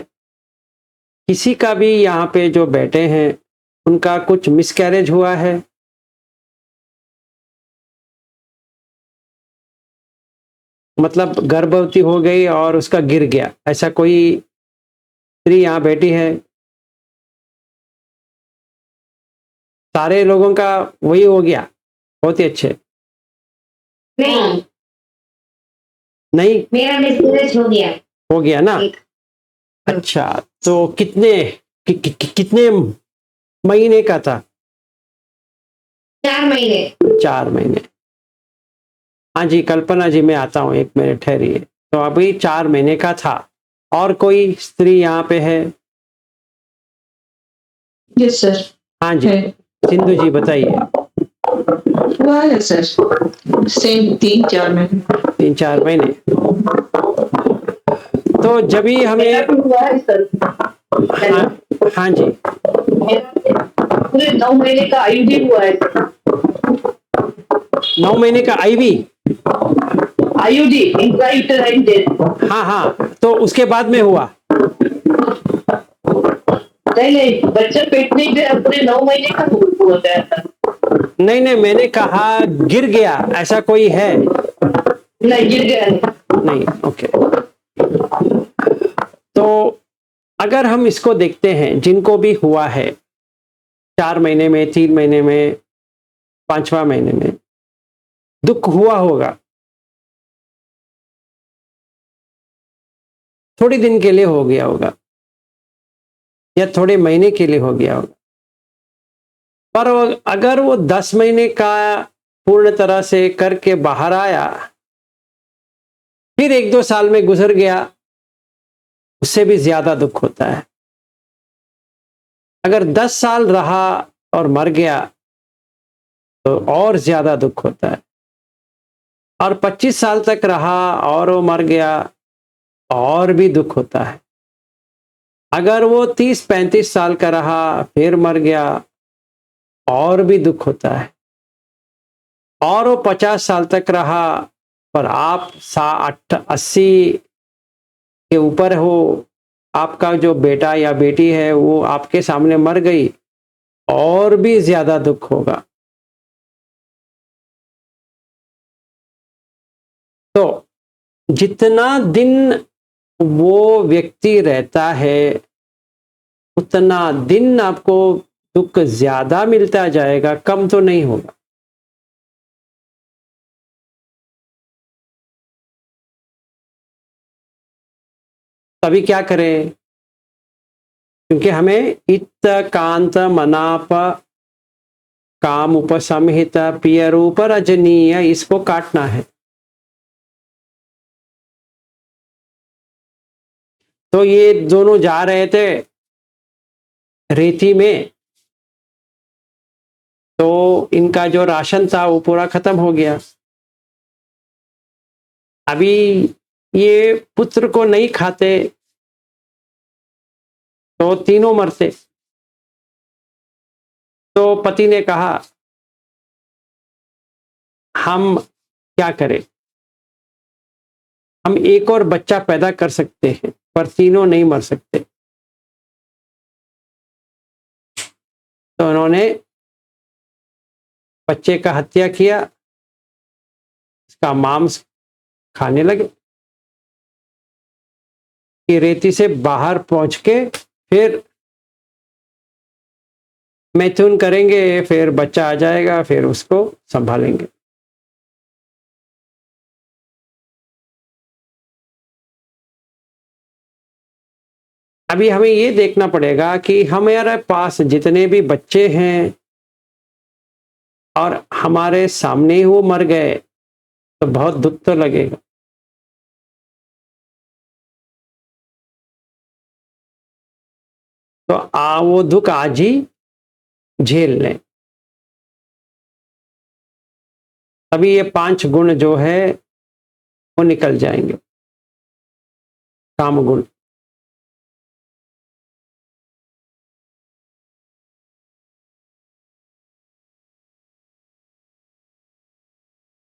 किसी का भी यहाँ पे जो बैठे हैं उनका कुछ मिसकैरेज हुआ है? मतलब गर्भवती हो गई और उसका गिर गया, ऐसा कोई स्त्री यहाँ बैठी है? सारे लोगों का वही हो गया? बहुत ही अच्छे। नहीं, नहीं मेरा मिसकैरेज हो गया। हो गया ना? अच्छा तो कितने कितने महीने का था? 4 महीने। 4 महीने। हाँ जी कल्पना जी मैं आता हूँ, 1 मिनट ठहरिए। तो अभी 4 महीने का था। और कोई स्त्री यहाँ पे है? यस सर हाँ जी, है सिंधु जी बताइए। हुआ है सर सेम 3-4 महीने 3-4 महीने। तो जब ही मेरा हमें भी हुआ है सर। हाँ, हाँ जी, मेरा पूरे 9 महीने का आईयूडी हुआ है सर। 9 महीने का आईवी। IUD intrauterine death. हाँ हाँ, तो उसके बाद में हुआ? नहीं, बच्चा पेट नहीं गया, पूरे 9 महीने का हो गया था। नहीं नहीं, मैंने कहा गिर गया, ऐसा कोई है? नहीं, गिर गया नहीं। नहीं, ओके। तो अगर हम इसको देखते हैं, जिनको भी हुआ है 4 महीने में, 3 महीने में, 5वां महीने में दुख हुआ होगा, थोड़ी दिन के लिए हो गया होगा या थोड़े महीने के लिए हो गया होगा, पर अगर वो 10 महीने का पूर्ण तरह से करके बाहर आया, फिर 1-2 साल में गुजर गया, उससे भी ज्यादा दुख होता है। अगर 10 साल रहा और मर गया तो और ज्यादा दुख होता है, और 25 साल तक रहा और वो मर गया और भी दुख होता है। अगर वो 30-35 साल का रहा फिर मर गया और भी दुख होता है, और वो 50 साल तक रहा पर आप 80 के ऊपर हो, आपका जो बेटा या बेटी है वो आपके सामने मर गई, और भी ज्यादा दुख होगा। तो जितना दिन वो व्यक्ति रहता है उतना दिन आपको दुख ज्यादा मिलता जाएगा, कम तो नहीं होगा। तभी क्या करें? क्योंकि हमें इत कांत मनाप काम उपसमहित प्रिय रूप रजनीय, इसको काटना है। तो ये दोनों जा रहे थे रेती में, तो इनका जो राशन था वो पूरा खत्म हो गया। अभी ये पुत्र को नहीं खाते तो तीनों मरते। तो पति ने कहा हम क्या करें, हम एक और बच्चा पैदा कर सकते हैं पर तीनों नहीं मर सकते। तो उन्होंने बच्चे का हत्या किया, इसका मांस खाने लगे। कि रेती से बाहर पहुंच के फिर मैथुन करेंगे, फिर बच्चा आ जाएगा, फिर उसको संभालेंगे। अभी हमें ये देखना पड़ेगा कि हमारे पास जितने भी बच्चे हैं और हमारे सामने ही वो मर गए तो बहुत दुख तो लगेगा। तो वो दुख आज ही झेल लें, तभी ये 5 गुण जो है वो निकल जाएंगे। काम गुण,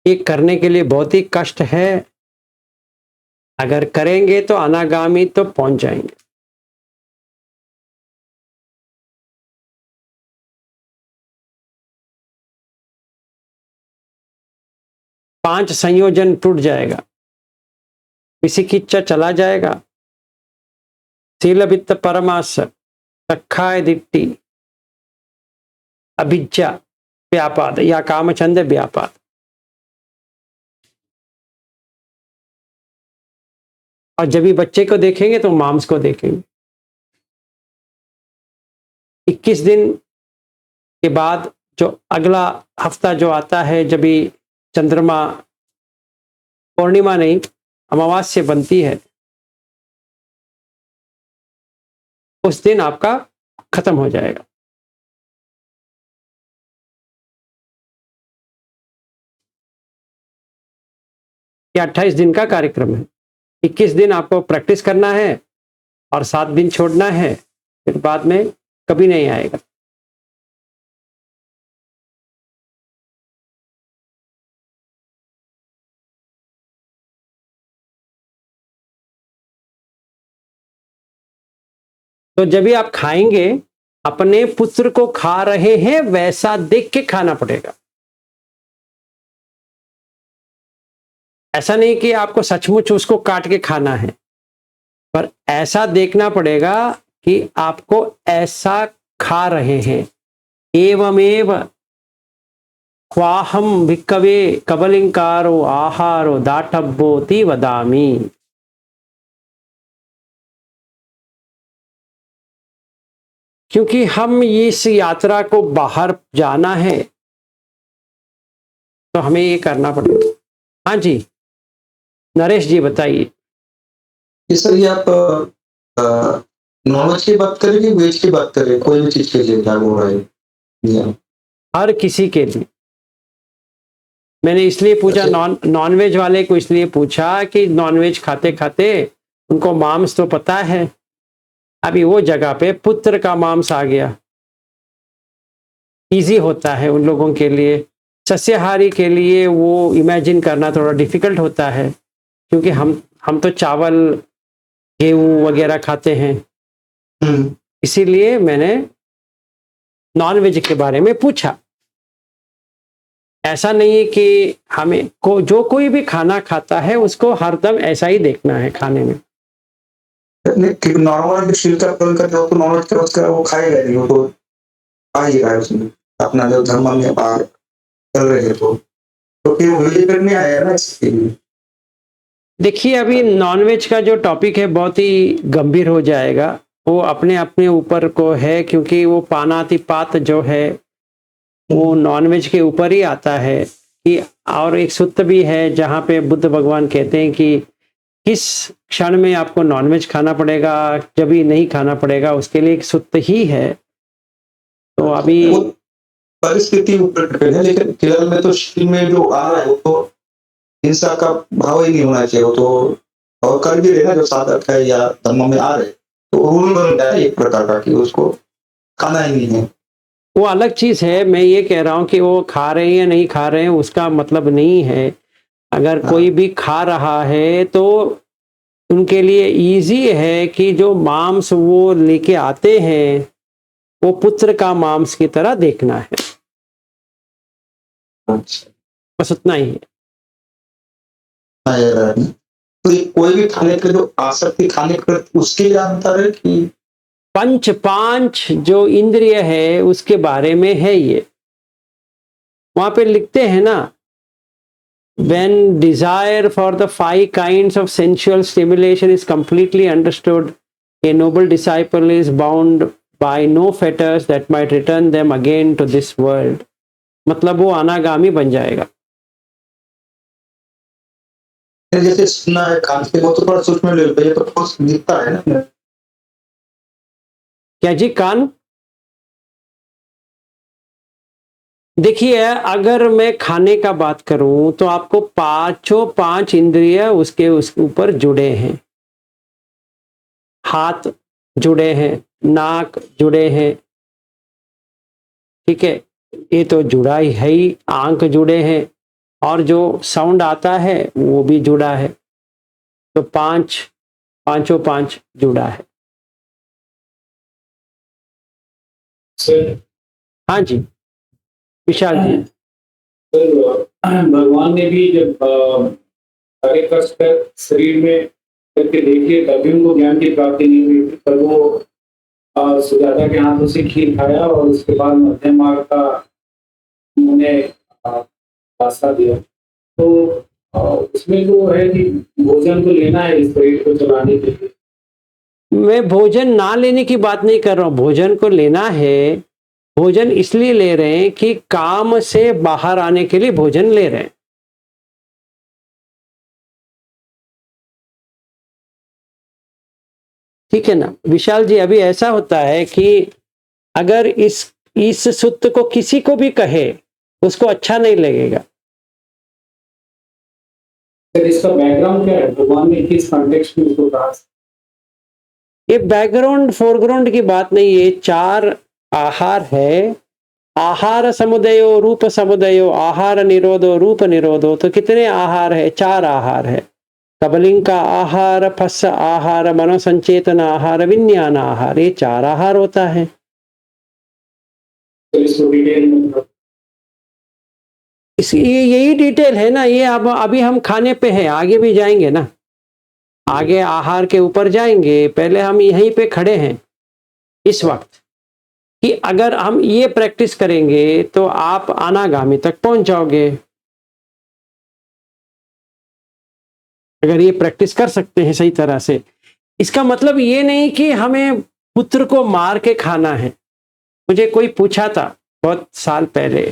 ये करने के लिए बहुत ही कष्ट है, अगर करेंगे तो अनागामी तो पहुंच जाएंगे। पांच संयोजन टूट जाएगा, विशिकिच्चा चला जाएगा, शील वित्त परमास, सखाय दिट्टी, अभिज्ञा व्यापाद या कामचंद व्यापाद। और जब भी बच्चे को देखेंगे तो मांस को देखेंगे। 21 दिन के बाद जो अगला हफ्ता जो आता है, जब भी चंद्रमा, पूर्णिमा नहीं, अमावस्या बनती है, उस दिन आपका खत्म हो जाएगा। ये 28 दिन का कार्यक्रम है। 21 दिन आपको प्रैक्टिस करना है और 7 दिन छोड़ना है, फिर बाद में कभी नहीं आएगा। तो जब भी आप खाएंगे, अपने पुत्र को खा रहे हैं वैसा देख के खाना पड़ेगा। ऐसा नहीं कि आपको सचमुच उसको काट के खाना है, पर ऐसा देखना पड़ेगा कि आपको ऐसा खा रहे हैं। एवमेव क्वाहम भिक्कवे कबलिंकारो आहारो दाटब्बोति वदामि। क्योंकि हम इस यात्रा को बाहर जाना है, तो हमें ये करना पड़ेगा। हाँ जी, नरेश जी बताइए। ये सर, ये आप नॉनवेज की बात करें कि वेज की बात करें, कोई भी चीज के लिए लागू हो रहा है ये? हर किसी के लिए। मैंने इसलिए पूछा, नॉनवेज वाले को इसलिए पूछा कि नॉनवेज खाते खाते उनको मांस तो पता है, अभी वो जगह पे पुत्र का मांस आ गया, इजी होता है उन लोगों के लिए। सस्याहारी के लिए वो इमेजिन करना थोड़ा डिफिकल्ट होता है, क्योंकि हम तो चावल गेहूं वगैरह खाते हैं। इसीलिए मैंने नॉनवेज के बारे में पूछा। ऐसा नहीं है कि हमें जो कोई भी खाना खाता है उसको हरदम ऐसा ही देखना है खाने में। नॉर्मल जो छिलका खोल कर जो तो नॉनवेज का उसका वो खाएगा नहीं, वो तो आ ही रहा है उसमें, अपना जो धर्म में बाहर चल रहे हैं तो फिर वही करने आया ना इसके लिए। देखिए, अभी नॉनवेज का जो टॉपिक है बहुत ही गंभीर हो जाएगा। वो अपने अपने ऊपर को है, क्योंकि वो पानातिपात जो है वो नॉनवेज के ऊपर ही आता है कि। और एक सूत्र भी है जहाँ पे बुद्ध भगवान कहते हैं कि किस क्षण में आपको नॉनवेज खाना पड़ेगा, जब भी नहीं खाना पड़ेगा, उसके लिए एक सूत्र ही है। तो अभी परिस्थिति ऊपर डिपेंड है, लेकिन फिलहाल में तो शरीर में जो आ रहा है वो तो हिंसा का भाव ही नहीं होना चाहिए। वो तो और कर भी रहेगा जो साधक है या धर्म में आ रहे, तो रूल बन गया है एक प्रकार का कि उसको खाना ही नहीं है। वो अलग चीज है। मैं ये कह रहा हूँ कि वो खा रहे हैं या नहीं खा रहे हैं उसका मतलब नहीं है। अगर कोई भी खा रहा है तो उनके लिए इजी है कि जो मांस वो लेके आते हैं वो पुत्र का मांस की तरह देखना है, बस उतना ही है। तो कोई भी खाने के जो आसक्ति खाने के उसके लिए अंतर है कि पांच जो इंद्रिय है उसके बारे में है ये। वहां पे लिखते हैं ना, when desire for the 5 kinds of sensual stimulation is completely understood, a noble disciple is bound by no fetters that might return them again to this world. मतलब वो अनागामी बन जाएगा। जैसे सुना है कान से, वो तो थोड़ा सूक्ष्म लेवल पे, ये तो थोड़ा दिखता है ना। क्या जी? कान देखिए, अगर मैं खाने का बात करूं तो आपको पांच इंद्रिय उसके ऊपर जुड़े हैं। हाथ जुड़े हैं, नाक जुड़े हैं, ठीक है, ये तो जुड़ा ही है ही। आंख जुड़े हैं, और जो साउंड आता है वो भी जुड़ा है। तो पांच जुड़ा है। सर, हाँ जी विशाल जी। सर, भगवान ने भी जब सारे कष्ट कर शरीर में करके देखे तभी उनको ज्ञान की प्राप्ति नहीं हुई थी, पर वो सुजाता के हाथों से खीर खाया और उसके बाद मध्यम मार्ग का उन्होंने रास्ता दिया। तो उसमें जो है कि भोजन तो लेना है इस शरीर को चलाने के लिए। मैं भोजन ना लेने की बात नहीं कर रहा हूँ, भोजन को लेना है। भोजन इसलिए ले रहे हैं कि काम से बाहर आने के लिए भोजन ले रहे हैं। ठीक है ना विशाल जी। अभी ऐसा होता है कि अगर इस सूत्र को किसी को भी कहे उसको अच्छा नहीं लगेगा। सर इसका बैकग्राउंड क्या है, भगवान ने किस कॉन्टेक्स्ट में इसको कहा? ये बैकग्राउंड फोरग्राउंड की बात नहीं, ये 4 आहार है। आहार समुदयो रूप समुदयो आहार निरोधो रूप निरोधो। तो कितने आहार है? 4 आहार है। कबलिंग का आहार, फस आहार, मनोसंचेतन आहार, विज्ञान आहार, ये 4 आहार होता है। तो इसको डिटेल में ये यही डिटेल है ना। ये अब अभी हम खाने पे हैं, आगे भी जाएंगे ना, आगे आहार के ऊपर जाएंगे। पहले हम यहीं पे खड़े हैं इस वक्त कि अगर हम ये प्रैक्टिस करेंगे तो आप अनागामी तक पहुंच जाओगे। अगर ये प्रैक्टिस कर सकते हैं सही तरह से। इसका मतलब ये नहीं कि हमें पुत्र को मार के खाना है। मुझे कोई पूछा था बहुत साल पहले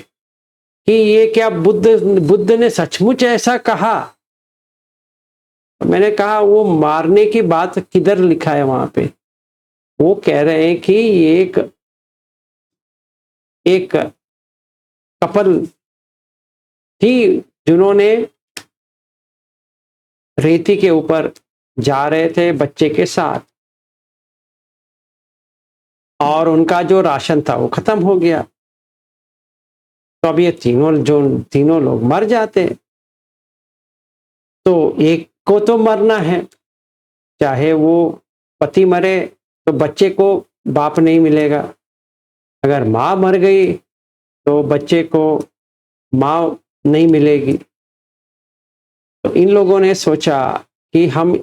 कि ये क्या बुद्ध ने सचमुच ऐसा कहा? मैंने कहा वो मारने की बात किधर लिखा है वहां पे? वो कह रहे हैं कि एक कपल थी जिन्होंने रेती के ऊपर जा रहे थे बच्चे के साथ, और उनका जो राशन था वो खत्म हो गया। तो अब ये तीनों लोग मर जाते। तो एक को तो मरना है, चाहे वो पति मरे तो बच्चे को बाप नहीं मिलेगा, अगर माँ मर गई तो बच्चे को माँ नहीं मिलेगी। तो इन लोगों ने सोचा कि हम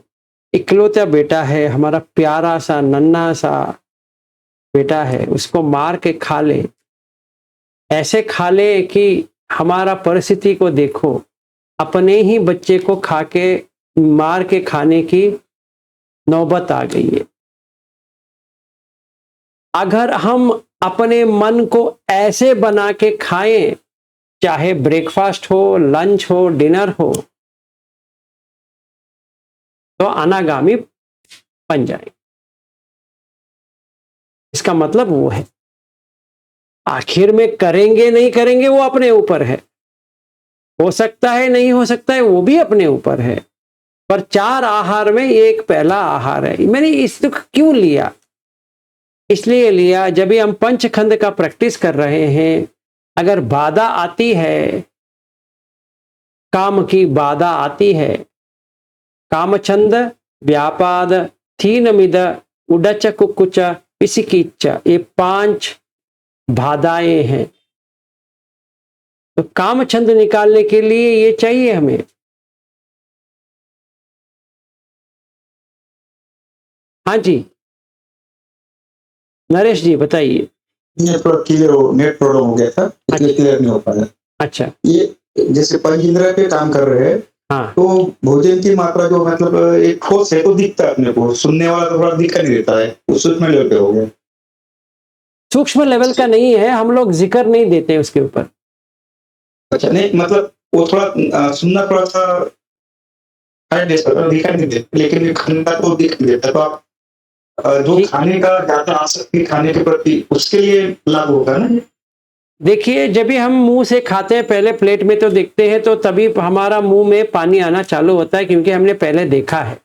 इकलौता बेटा है, हमारा प्यारा सा नन्हा सा बेटा है, उसको मार के खा ले। ऐसे खा ले कि हमारा परिस्थिति को देखो, अपने ही बच्चे को खा के मार के खाने की नौबत आ गई है। अगर हम अपने मन को ऐसे बना के खाएं, चाहे ब्रेकफास्ट हो, लंच हो, डिनर हो, तो अनागामी बन जाए। इसका मतलब वो है। आखिर में करेंगे नहीं करेंगे वो अपने ऊपर है, हो सकता है नहीं हो सकता है वो भी अपने ऊपर है। पर 4 आहार में एक पहला आहार है। मैंने इस दुख क्यों लिया? इसलिए लिया जब भी हम पंचखंड का प्रैक्टिस कर रहे हैं, अगर बाधा आती है, काम की बाधा आती है, कामचंद व्यापाद थीनमिद उडच कुकुच विसिकिच्च, ये 5 बाधाएं हैं। तो कामचंद निकालने के लिए ये चाहिए हमें। हाँ जी नरेश जी बताइए। ये थोड़ा नेट प्रॉब्लम हो गया था, इसलिए क्लियर नहीं हो पाया। अच्छा, ये जैसे पंच इंद्रिय पे काम कर रहे हैं, हाँ तो भोजन की मात्रा जो मतलब एक ठोस है तो दिखता है अपने को, सुनने वाला तो थोड़ा दिखा नहीं देता है, वो सूक्ष्म लेवल पे हो गया। सूक्ष्म लेवल का नहीं है, हम लोग जिक्र नहीं देते उसके ऊपर। अच्छा, नहीं मतलब वो थोड़ा सुनना थोड़ा सा दिखा नहीं देता, लेकिन खाना तो दिख नहीं देता। तो आप जो खाने का ज्यादा आसक्ति खाने के प्रति, उसके लिए लागू होगा ना? देखिए जब भी हम मुंह से खाते हैं, पहले प्लेट में तो देखते हैं, तो तभी हमारा मुंह में पानी आना चालू होता है, क्योंकि हमने पहले देखा है।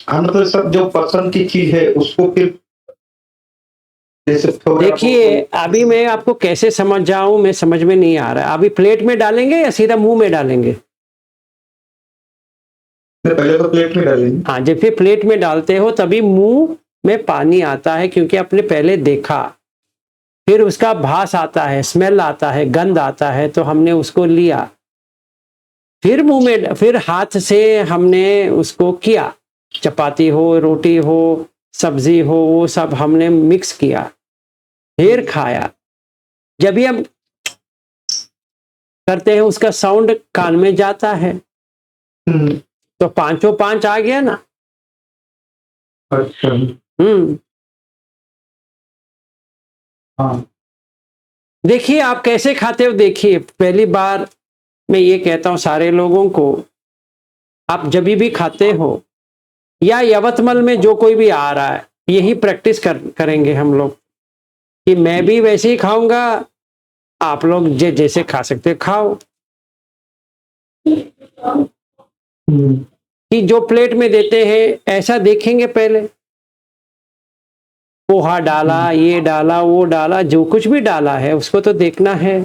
हाँ, मतलब सब जो पसंद की चीज है उसको फिर देखिए अभी मैं आपको कैसे समझ जाऊं, मैं समझ में नहीं आ रहा है। अभी प्लेट में डालेंगे या सीधा मुंह में डालेंगे? पहले तो प्लेट में डालेंगे। हाँ, जब फिर प्लेट में डालते हो तभी मुंह में पानी आता है, क्योंकि आपने पहले देखा। फिर उसका भास आता है, स्मेल आता है, गंध आता है, तो हमने उसको लिया। फिर मुंह में, फिर हाथ से हमने उसको किया, चपाती हो, रोटी हो, सब्जी हो, वो सब हमने मिक्स किया, फिर खाया। जब भी हम करते हैं उसका साउंड कान में जाता है, तो 5 आ गया ना। अच्छा, हाँ। देखिए आप कैसे खाते हो। देखिए पहली बार मैं ये कहता हूं सारे लोगों को, आप जब भी खाते हो या यवतमल में जो कोई भी आ रहा है, यही प्रैक्टिस करेंगे हम लोग कि मैं भी वैसे ही खाऊंगा, आप लोग जैसे खा सकते हो खाओ। कि जो प्लेट में देते हैं ऐसा देखेंगे पहले, पोहा डाला, ये डाला, वो डाला, जो कुछ भी डाला है उसको तो देखना है।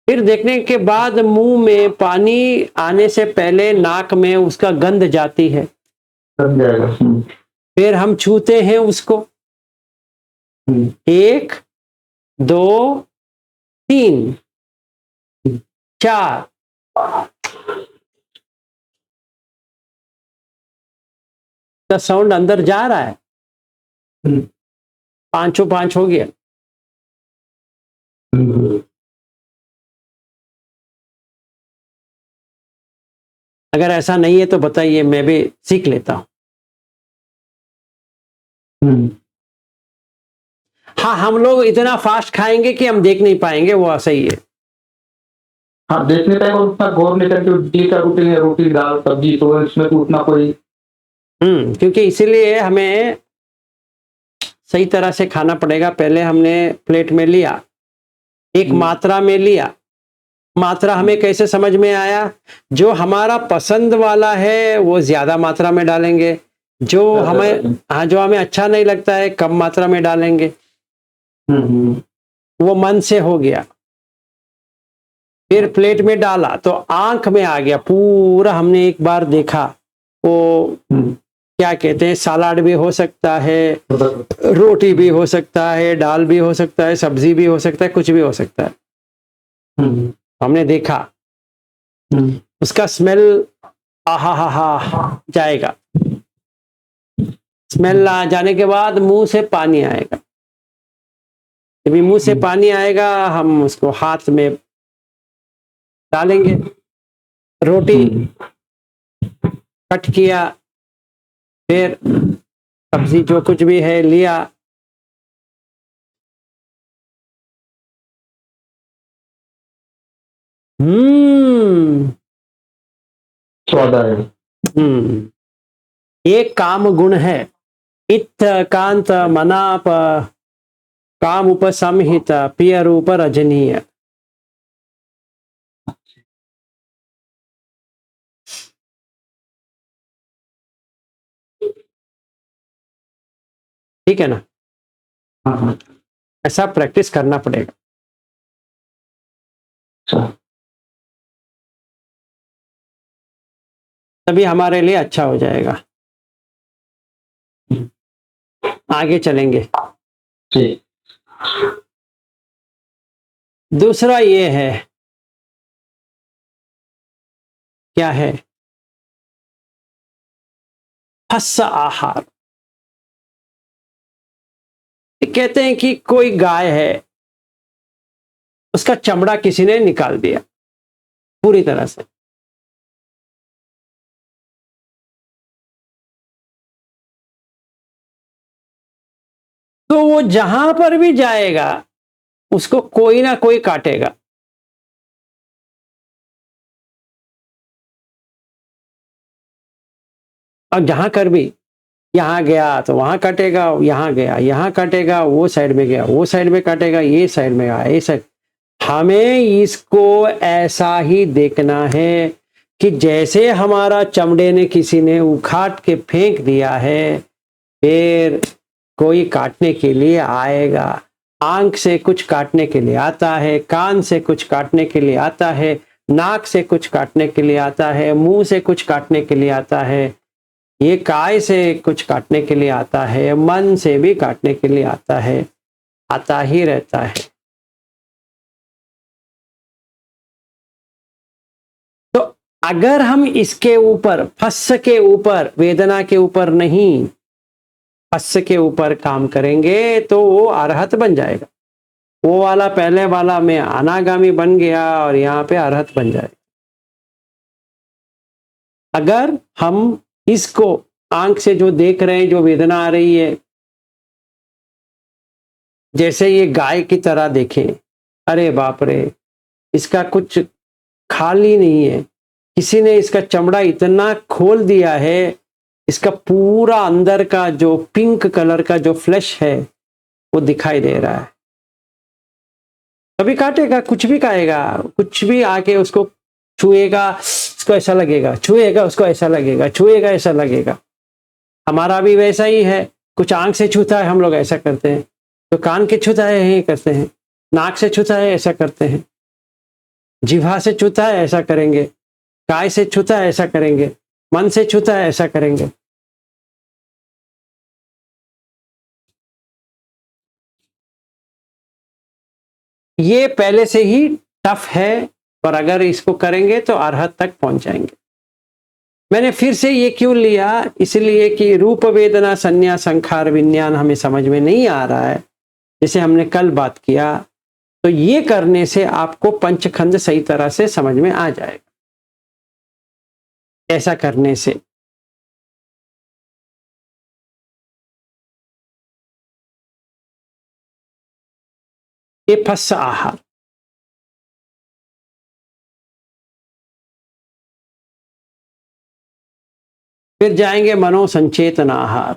फिर देखने के बाद मुंह में पानी आने से पहले नाक में उसका गंध जाती है, बन जाएगा। फिर हम छूते हैं उसको, 1 2 3 4, का साउंड अंदर जा रहा है, 5 हो गया। अगर ऐसा नहीं है तो बताइए, मैं भी सीख लेता हूं। हाँ, हम लोग इतना फास्ट खाएंगे कि हम देख नहीं पाएंगे, वो सही है। हाँ, देखने टाइम उतना गौर नहीं करके डेली का रूटीन है, रोटी दाल सब्जी, तो इसमें तो उतना कोई क्योंकि इसीलिए हमें सही तरह से खाना पड़ेगा। पहले हमने प्लेट में लिया, एक मात्रा में लिया। मात्रा हमें कैसे समझ में आया? जो हमारा पसंद वाला है वो ज्यादा मात्रा में डालेंगे, जो हमें अच्छा नहीं लगता है कम मात्रा में डालेंगे। वो मन से हो गया। फिर प्लेट में डाला तो आंख में आ गया पूरा। हमने एक बार देखा, वो क्या कहते हैं, सलाद भी हो सकता है, रोटी भी हो सकता है, दाल भी हो सकता है, सब्जी भी हो सकता है, कुछ भी हो सकता है। हमने देखा, उसका स्मेल आहा हा हा जाएगा। स्मेल आ जाने के बाद मुंह से पानी आएगा। जब मुंह से पानी आएगा हम उसको हाथ में डालेंगे। रोटी कट किया, फिर सब्जी जो कुछ भी है लिया, स्वाद आएगा। ये काम गुण है। इत्थ कांत मनाप काम उपसंहित पिय रूप रजनीय। ठीक है ना? ऐसा प्रैक्टिस करना पड़ेगा, तभी हमारे लिए अच्छा हो जाएगा। आगे चलेंगे। दूसरा ये है, क्या है? फस्स आहार। कहते हैं कि कोई गाय है, उसका चमड़ा किसी ने निकाल दिया पूरी तरह से। तो वो जहां पर भी जाएगा उसको कोई ना कोई काटेगा। और जहां कर भी, यहां गया तो वहां काटेगा, यहां गया यहां काटेगा, वो साइड में गया वो साइड में काटेगा, ये साइड में गया ये साइड। हमें इसको ऐसा ही देखना है कि जैसे हमारा चमड़े ने किसी ने उखाड़ के फेंक दिया है, फिर कोई काटने के लिए आएगा। आंख से कुछ काटने के लिए आता है, कान से कुछ काटने के लिए आता है, नाक से कुछ काटने के लिए आता है, मुंह से कुछ काटने के लिए आता है, ये काय से कुछ काटने के लिए आता है, मन से भी काटने के लिए आता है, आता ही रहता है। तो अगर हम इसके ऊपर, फस्स के ऊपर, वेदना के ऊपर नहीं, फस्स के ऊपर काम करेंगे तो वो अरहत बन जाएगा। वो वाला पहले वाला में अनागामी बन गया और यहाँ पे अरहत बन जाएगा। अगर हम इसको आंख से जो देख रहे हैं, जो वेदना आ रही है, जैसे ये गाय की तरह देखें, अरे बाप रे, इसका कुछ खाली नहीं है, किसी ने इसका चमड़ा इतना खोल दिया है इसका पूरा अंदर का जो पिंक कलर का जो फ्लैश है वो दिखाई दे रहा है। कभी काटेगा, कुछ भी खाएगा, कुछ भी आके उसको छुएगा, उसको ऐसा लगेगा, छुएगा उसको ऐसा लगेगा, छुएगा ऐसा लगेगा। हमारा भी वैसा ही है, कुछ आंख से छूता है हम लोग ऐसा करते हैं, तो कान के छूता है यही करते हैं, नाक से छूता है ऐसा करते हैं, जिह्वा से छूता है ऐसा करेंगे, काय से छूता है ऐसा करेंगे, मन से छूता है ऐसा करेंगे। ये पहले से ही टफ है, और अगर इसको करेंगे तो अरहत तक पहुंच जाएंगे। मैंने फिर से ये क्यों लिया, इसलिए कि रूप वेदना संज्ञा संखार विज्ञान हमें समझ में नहीं आ रहा है, जैसे हमने कल बात किया। तो ये करने से आपको पंचखंड सही तरह से समझ में आ जाएगा। ऐसा करने से ये फस आहार, फिर जाएंगे मनोसंचेतन आहार।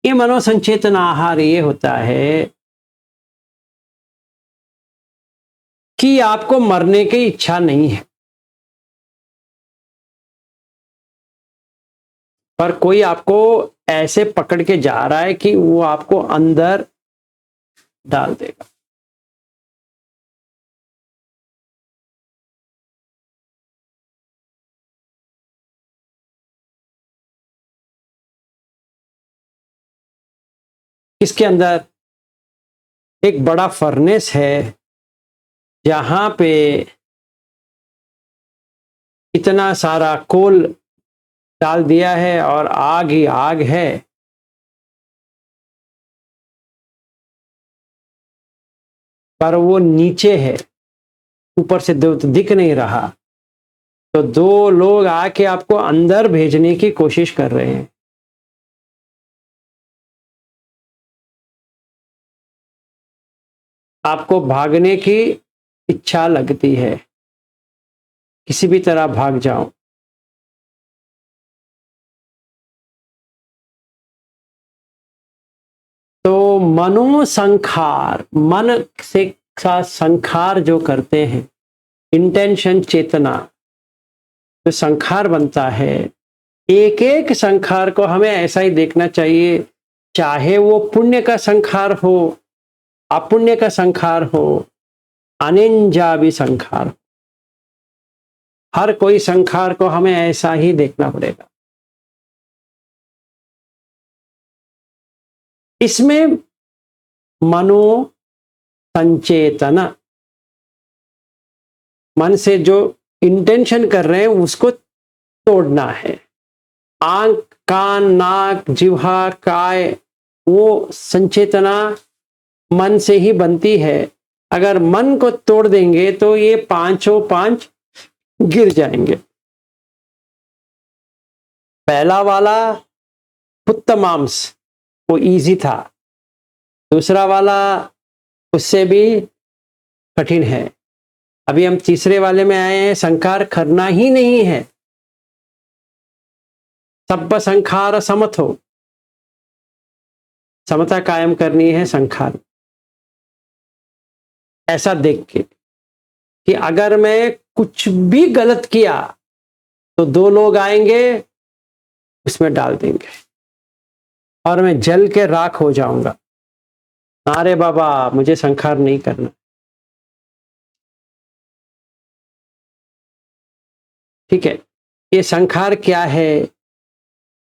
ये मनोसंचेतन आहार ये होता है कि आपको मरने की इच्छा नहीं है, पर कोई आपको ऐसे पकड़ के जा रहा है कि वो आपको अंदर डाल देगा। इसके अंदर एक बड़ा फर्नेस है, जहां पे इतना सारा कोल डाल दिया है और आग ही आग है। पर वो नीचे है, ऊपर से दिख नहीं रहा। तो दो लोग आके आपको अंदर भेजने की कोशिश कर रहे हैं। आपको भागने की इच्छा लगती है, किसी भी तरह भाग जाओ। तो मनोसंखार, मन से का संखार जो करते हैं, इंटेंशन चेतना, जो संखार बनता है, एक एक संखार को हमें ऐसा ही देखना चाहिए, चाहे वो पुण्य का संखार हो, अपुण्य का संखार हो, अनिंजाबी संखार, हर कोई संखार को हमें ऐसा ही देखना पड़ेगा। इसमें मनो संचेतन, मन से जो इंटेंशन कर रहे हैं उसको तोड़ना है। आंख, कान, नाक, जिह्वा, काय, वो संचेतना मन से ही बनती है। अगर मन को तोड़ देंगे तो ये पांचों पांच गिर जाएंगे। पहला वाला उत्तमांश वो इजी था, दूसरा वाला उससे भी कठिन है। अभी हम तीसरे वाले में आए हैं, संखार करना ही नहीं है, सब संखार समथो, समता कायम करनी है संखार। ऐसा देख के कि अगर मैं कुछ भी गलत किया तो दो लोग आएंगे, उसमें डाल देंगे और मैं जल के राख हो जाऊंगा। अरे बाबा, मुझे संखार नहीं करना। ठीक है, ये संखार क्या है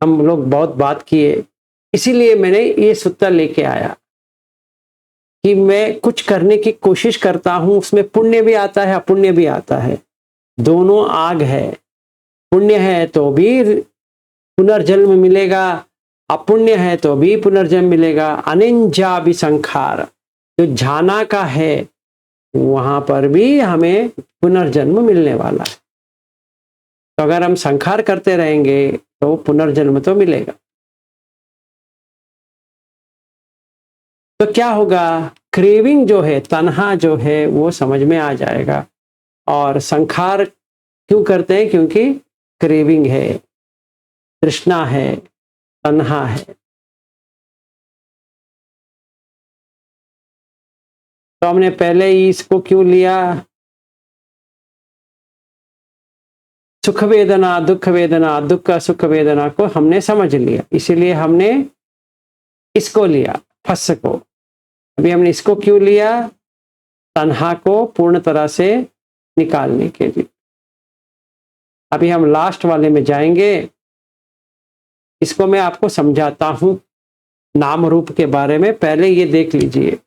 हम लोग बहुत बात किए, इसीलिए मैंने ये सूत्र लेके आया कि मैं कुछ करने की कोशिश करता हूं, उसमें पुण्य भी आता है अपुण्य भी आता है, दोनों आग है। पुण्य है तो भी पुनर्जन्म मिलेगा, अपुण्य है तो भी पुनर्जन्म मिलेगा। अनिंजा भी संखार, जो झाना का है वहां पर भी हमें पुनर्जन्म मिलने वाला है। तो अगर हम संखार करते रहेंगे तो पुनर्जन्म तो मिलेगा। तो क्या होगा, क्रेविंग जो है, तन्हा जो है, वो समझ में आ जाएगा और संखार क्यों करते हैं? क्योंकि क्रेविंग है, तृष्णा है, तन्हा है। तो हमने पहले ही इसको क्यों लिया? सुख वेदना, दुख वेदना, दुख सुख वेदना को हमने समझ लिया, इसीलिए हमने इसको लिया, फस को। अभी हमने इसको क्यों लिया? तन्हा को पूर्ण तरह से निकालने के लिए। अभी हम लास्ट वाले में जाएंगे, इसको मैं आपको समझाता हूं नाम रूप के बारे में। पहले ये देख लीजिए,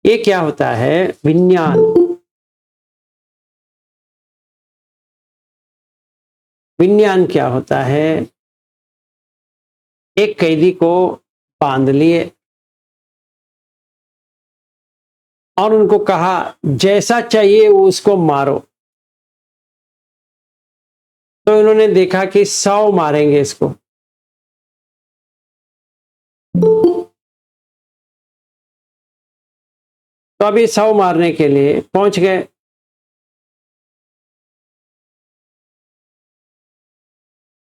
ये क्या होता है? विज्ञान। विज्ञान क्या होता है? एक कैदी को बांध लिए और उनको कहा जैसा चाहिए वो उसको मारो। तो इन्होंने देखा कि 100 मारेंगे इसको। तो अभी 100 मारने के लिए पहुंच गए।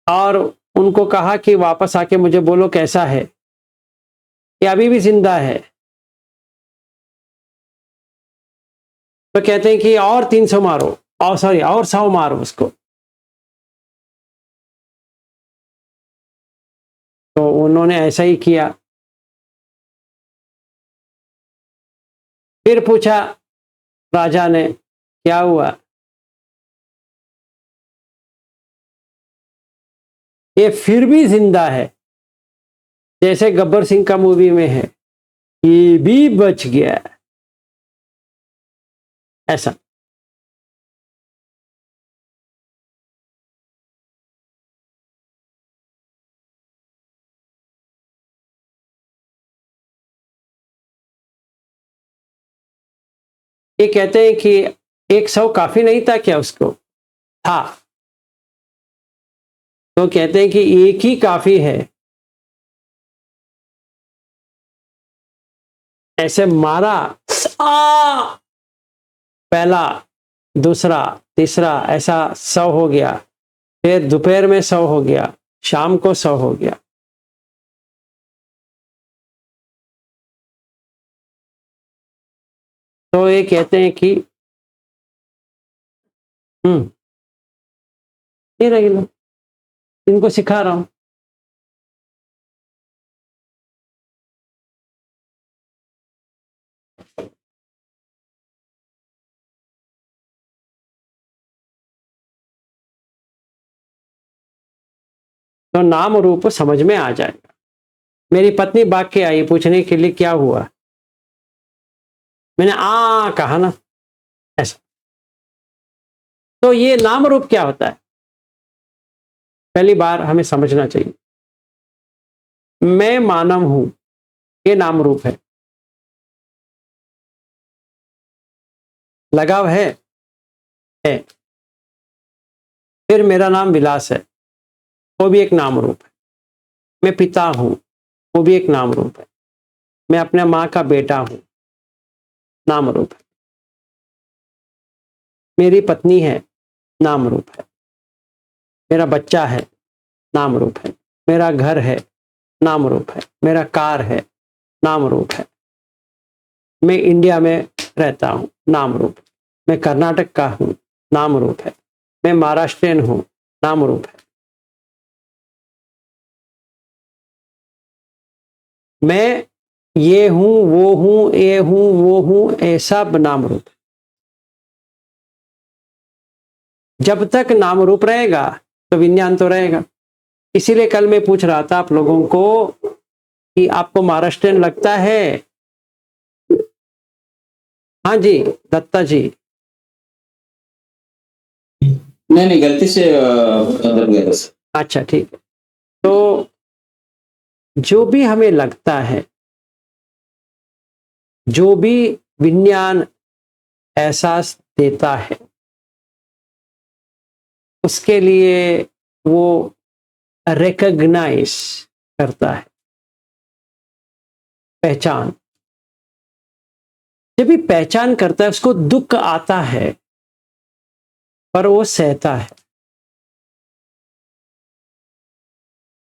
और उनको कहा कि वापस आके मुझे बोलो कैसा है, ये अभी भी जिंदा है। तो कहते हैं कि और 300 मारो, और सॉरी और 100 मारो उसको। तो उन्होंने ऐसा ही किया। फिर पूछा राजा ने, क्या हुआ? ये फिर भी जिंदा है, जैसे गब्बर सिंह का मूवी में है, ये भी बच गया, ऐसा। ये कहते हैं कि 100 काफी नहीं था क्या उसको? था। तो कहते हैं कि एक ही काफी है। ऐसे मारा, पहला, दूसरा, तीसरा, ऐसा 100 हो गया। फिर दोपहर में 100 हो गया, शाम को 100 हो गया। तो ये कहते हैं कि ये रही लो, इनको सिखा रहा हूं। तो नाम रूप समझ में आ जाएगा। मेरी पत्नी भाग के आई पूछने के लिए क्या हुआ, मैंने कहा ना, ऐसा। तो ये नाम रूप क्या होता है? पहली बार हमें समझना चाहिए। मैं मानव हूं, ये नाम रूप है। लगाव है? है। फिर मेरा नाम विलास है, वो भी एक नाम रूप है। मैं पिता हूं, वो भी एक नाम रूप है। मैं अपने माँ का बेटा हूं, नाम रूप है। मेरी पत्नी है, नाम रूप है। मेरा बच्चा है, नाम रूप है। मेरा घर है, नाम रूप है। मेरा कार है, नाम रूप है। मैं इंडिया में रहता हूं, नाम रूप है। मैं कर्नाटक का हूं, नाम रूप है। मैं महाराष्ट्रियन हूं, नाम रूप है। मैं ये हूं, वो हूं, ये हूं, वो हूं, ऐसा नाम रूप है। जब तक नाम रूप रहेगा तो विज्ञान तो रहेगा। इसीलिए कल मैं पूछ रहा था आप लोगों को कि आपको महाराष्ट्रियन लगता है? हाँ जी, दत्ता जी। नहीं, गलती से दब गया था। अच्छा, ठीक है। तो जो भी हमें लगता है, जो भी विज्ञान एहसास देता है, उसके लिए वो रिकॉग्नाइज करता है, पहचान। जब भी पहचान करता है उसको दुख आता है पर वो सहता है।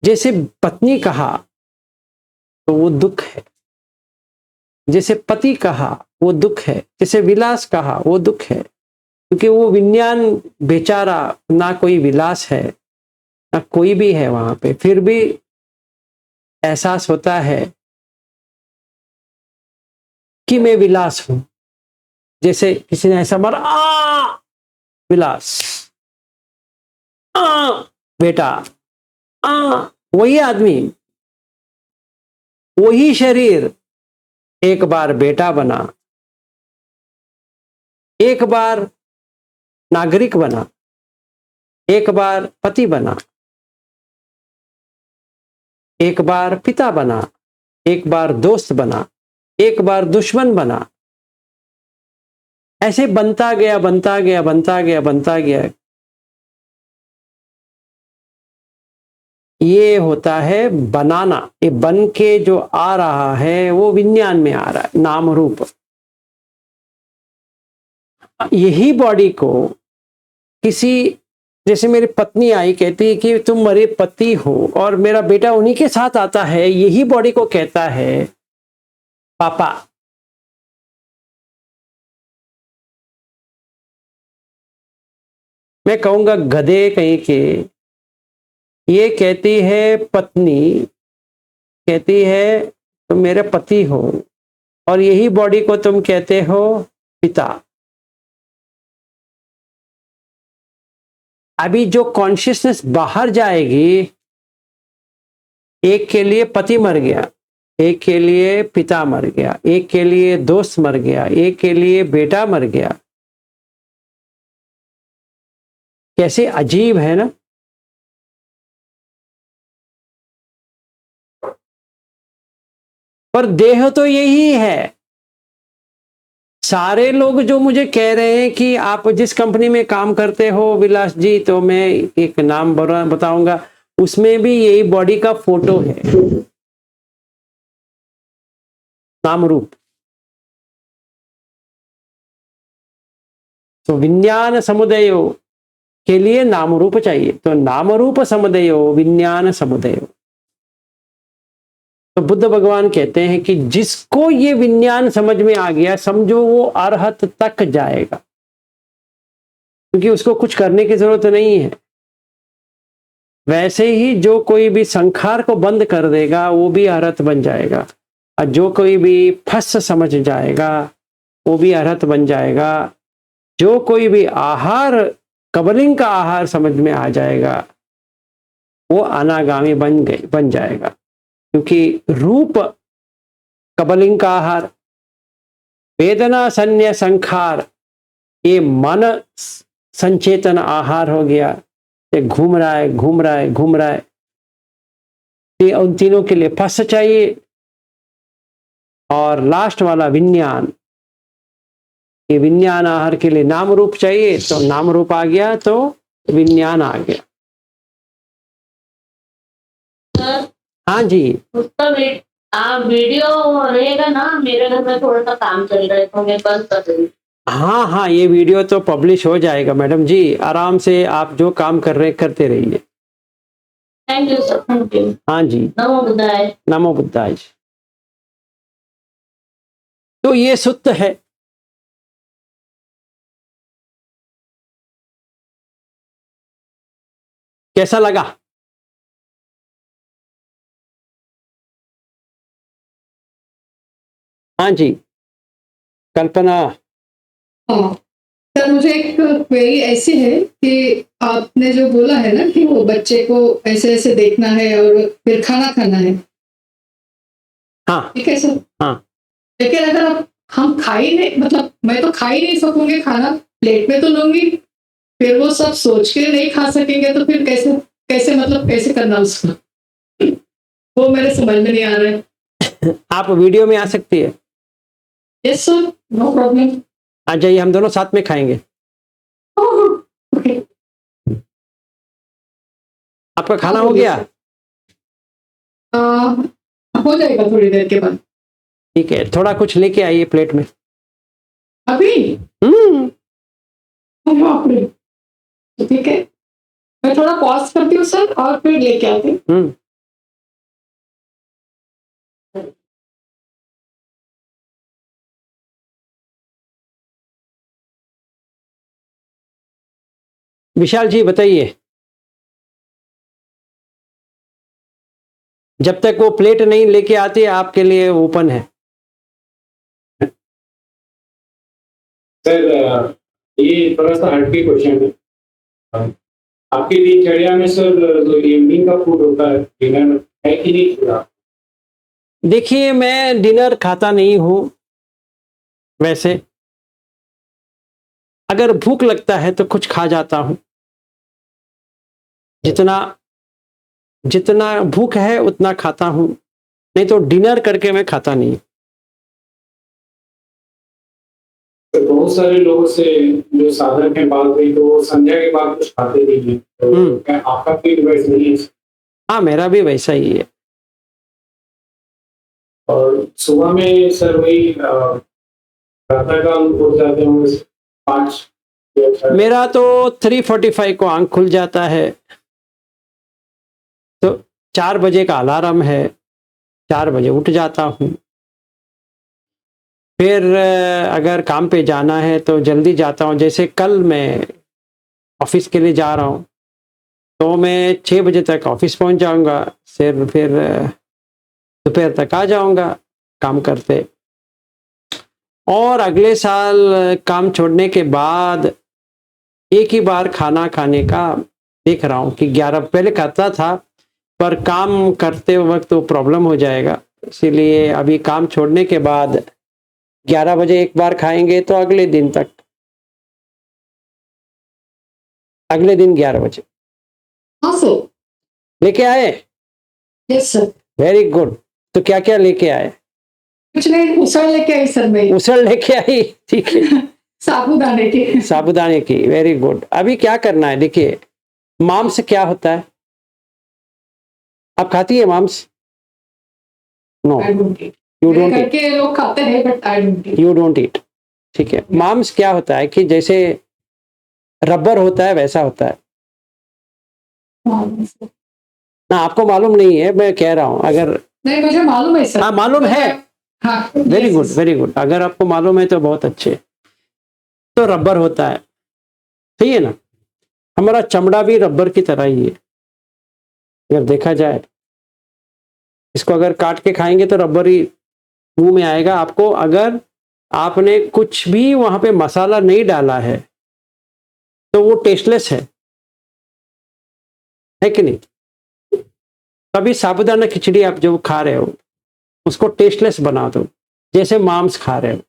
जैसे पत्नी कहा तो वो दुख है, जैसे पति कहा वो दुख है, जैसे विलास कहा वो दुख है, क्योंकि वो विज्ञान बेचारा, ना कोई विलास है ना कोई भी है वहां पे, फिर भी एहसास होता है कि मैं विलास हूं। जैसे किसी ने ऐसा मारा, विलास, बेटा, वही आदमी, वही शरीर एक बार बेटा बना, एक बार नागरिक बना, एक बार पति बना, एक बार पिता बना, एक बार दोस्त बना, एक बार दुश्मन बना, ऐसे बनता गया बनता गया बनता गया बनता गया। ये होता है बनाना। ये बन के जो आ रहा है वो विज्ञान में आ रहा है, नाम रूप। यही बॉडी को किसी, जैसे मेरी पत्नी आई कहती है कि तुम मेरे पति हो, और मेरा बेटा उन्हीं के साथ आता है, यही बॉडी को कहता है पापा। मैं कहूंगा गधे कहीं के। ये कहती है पत्नी, कहती है तुम मेरे पति हो, और यही बॉडी को तुम कहते हो पिता। अभी जो कॉन्शियसनेस बाहर जाएगी, एक के लिए पति मर गया, एक के लिए पिता मर गया, एक के लिए दोस्त मर गया, एक के लिए बेटा मर गया। कैसे अजीब है ना। पर देह तो यही है। सारे लोग जो मुझे कह रहे हैं कि आप जिस कंपनी में काम करते हो विलास जी, तो मैं एक नाम बताऊंगा, उसमें भी यही बॉडी का फोटो है, नाम रूप। तो विज्ञान समुदयो के लिए नाम रूप चाहिए, तो नाम रूप समुदयो विज्ञान समुदयो। तो बुद्ध भगवान कहते हैं कि जिसको ये विज्ञान समझ में आ गया, समझो वो अरहत तक जाएगा, क्योंकि उसको कुछ करने की जरूरत नहीं है। वैसे ही जो कोई भी संखार को बंद कर देगा वो भी अरहत बन जाएगा, और जो कोई भी फस समझ जाएगा वो भी अरहत बन जाएगा। जो कोई भी आहार, कबलिंग का आहार समझ में आ जाएगा वो अनागामी बन जाएगा, क्योंकि रूप कबलिंग का आहार, वेदना संन्या संखार, ये मन संचेतन आहार हो गया। ये घूम रहा है घूम रहा है घूम रहा है। ये उन तीनों के लिए फस चाहिए। और लास्ट वाला विज्ञान, ये विज्ञान आहार के लिए नाम रूप चाहिए, तो नाम रूप आ गया तो विज्ञान आ गया। हाँ जी, उसका वीडियो रहेगा ना, मेरे घर में थोड़ा सा काम चल रहा है तो मैं बंद कर दूंगी। हाँ हाँ, ये वीडियो तो पब्लिश हो जाएगा मैडम जी, आराम से आप जो काम कर रहे करते रहिए। Thank you sir, thank you. हाँ जी, नमो बुद्धाय। नमो बुद्धाय। तो ये सुत्त है। कैसा लगा? हाँ जी, कल्पना। हाँ सर, मुझे एक क्वेरी ऐसी है कि आपने जो बोला है ना कि वो बच्चे को ऐसे ऐसे देखना है और फिर खाना खाना है, हाँ ठीक है सर। हाँ, लेकिन अगर हम खा ही नहीं, मतलब मैं तो खा ही नहीं सकूंगी, खाना प्लेट में तो लूंगी, फिर वो सब सोच के नहीं खा सकेंगे, तो फिर कैसे कैसे मतलब कैसे करना उसको, वो मेरे समझ में नहीं आ रहा है। आप वीडियो में आ सकती है। Yes sir, no problem. आ जाइए, हम दोनों साथ में खाएंगे। ओके, आपका खाना हो गया? हो जाएगा थोड़ी देर के बाद। ठीक है, थोड़ा कुछ लेके आइए प्लेट में। अभी हम्म। अरे बाप रे। तो ठीक है, मैं थोड़ा पॉज करती हूँ सर और फिर लेके आती हूँ। हम्म। विशाल जी बताइए, जब तक वो प्लेट नहीं लेके आती आपके लिए ओपन है। सर ये थोड़ा सा हटके क्वेश्चन है। आपकी दिनचर्या में सर जो इवनिंग का फूड होता है, डिनर है कि नहीं पूरा? देखिए मैं डिनर खाता नहीं हूं वैसे, अगर भूख लगता है तो कुछ खा जाता हूं, जितना जितना भूख है उतना खाता हूं, नहीं तो डिनर करके मैं खाता नहीं। तो बहुत सारे लोगों से जो साधक हैं बात हुई तो वो संध्या के बाद कुछ खाते नहीं है, तो क्या आपका फीड वैसे नहीं है? हाँ मेरा भी वैसा ही है। और सुबह में सर वही प्रातःकाल उठ जाते होंगे 5 या 6? मेरा तो 3:45 को आंख खुल जाता है, तो 4 बजे का अलार्म है, 4 बजे उठ जाता हूँ। फिर अगर काम पे जाना है तो जल्दी जाता हूँ, जैसे कल मैं ऑफिस के लिए जा रहा हूँ तो मैं 6 बजे तक ऑफिस पहुँच जाऊँगा, फिर दोपहर तक आ जाऊँगा काम करते। और अगले साल काम छोड़ने के बाद एक ही बार खाना खाने का देख रहा हूँ कि 11, पहले खाता था पर काम करते वक्त तो प्रॉब्लम हो जाएगा, इसीलिए अभी काम छोड़ने के बाद 11 बजे एक बार खाएंगे तो अगले दिन 11 बजे। हाँ सर। लेके आए? Yes sir. Very good. तो क्या क्या लेके आए? कुछ नहीं, उसळ लेके आई सर मैं। उसळ लेके आई, ठीक है। साबूदाने की। साबूदाने की, वेरी गुड। अभी क्या करना है, देखिए मांस क्या होता है, आप खाती है मांस? No, you don't eat. के लोग खाते हैं but I don't eat. You don't eat, ठीक है। मांस क्या होता है कि जैसे रबर होता है वैसा होता है ना, आपको मालूम नहीं है, मैं कह रहा हूं। अगर नहीं मुझे मालूम है सर। हाँ मालूम है, हाँ वेरी गुड वेरी गुड। अगर आपको मालूम है तो बहुत अच्छे। तो रबर होता है, सही है ना। हमारा चमड़ा भी रबर की तरह ही है, अगर देखा जाए। इसको अगर काट के खाएंगे तो रबर ही मुंह में आएगा आपको। अगर आपने कुछ भी वहां पे मसाला नहीं डाला है तो वो टेस्टलेस है कि नहीं। कभी साबूदाना खिचड़ी आप जो खा रहे हो उसको टेस्टलेस बना दो, जैसे मांस खा रहे हो।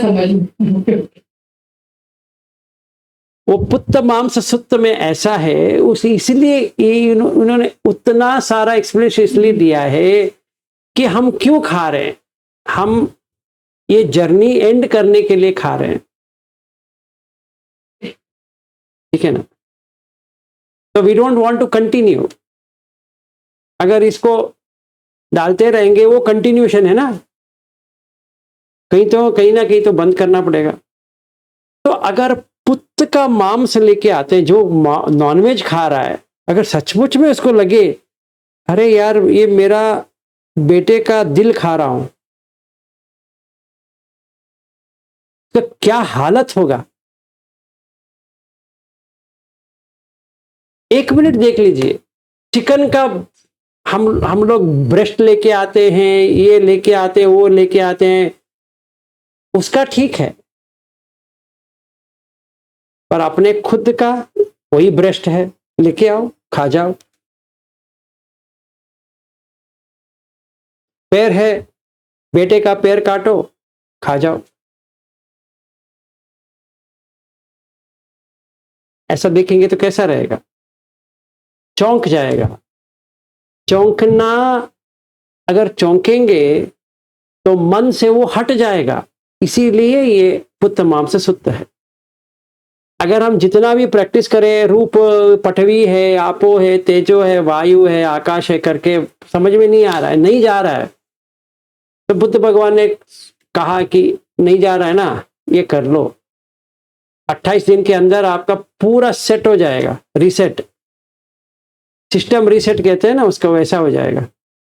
समझ। वो पुत्त मांस सुत्त में ऐसा है, उस इसलिए उन्होंने उतना सारा एक्सप्लेनेशन इसलिए दिया है कि हम क्यों खा रहे हैं। हम ये जर्नी एंड करने के लिए खा रहे हैं, ठीक है ना। तो we don't want to continue. अगर इसको डालते रहेंगे वो कंटिन्यूशन है ना, कहीं ना कहीं तो बंद करना पड़ेगा। तो अगर पुत्त का मांस लेके आते हैं, जो नॉनवेज खा रहा है, अगर सचमुच में उसको लगे अरे यार ये मेरा बेटे का दिल खा रहा हूं, तो क्या हालत होगा। 1 मिनट देख लीजिए, चिकन का हम लोग ब्रेस्ट लेके आते हैं, ये लेके आते हैं, वो लेके आते हैं, उसका ठीक है, पर अपने खुद का वही ब्रेस्ट है, लेके आओ खा जाओ। पैर है, बेटे का पैर काटो खा जाओ। ऐसा देखेंगे तो कैसा रहेगा, चौंक जाएगा। चौंकना, अगर चौंकेंगे तो मन से वो हट जाएगा, इसीलिए ये पुत्त मांस सुत्त है। अगर हम जितना भी प्रैक्टिस करें, रूप पठवी है, आपो है, तेजो है, वायु है, आकाश है करके समझ में नहीं आ रहा है, नहीं जा रहा है, तो बुद्ध भगवान ने कहा कि नहीं जा रहा है ना, ये कर लो, 28 दिन के अंदर आपका पूरा सेट हो जाएगा, रीसेट, सिस्टम रीसेट कहते हैं ना उसका, वैसा हो जाएगा।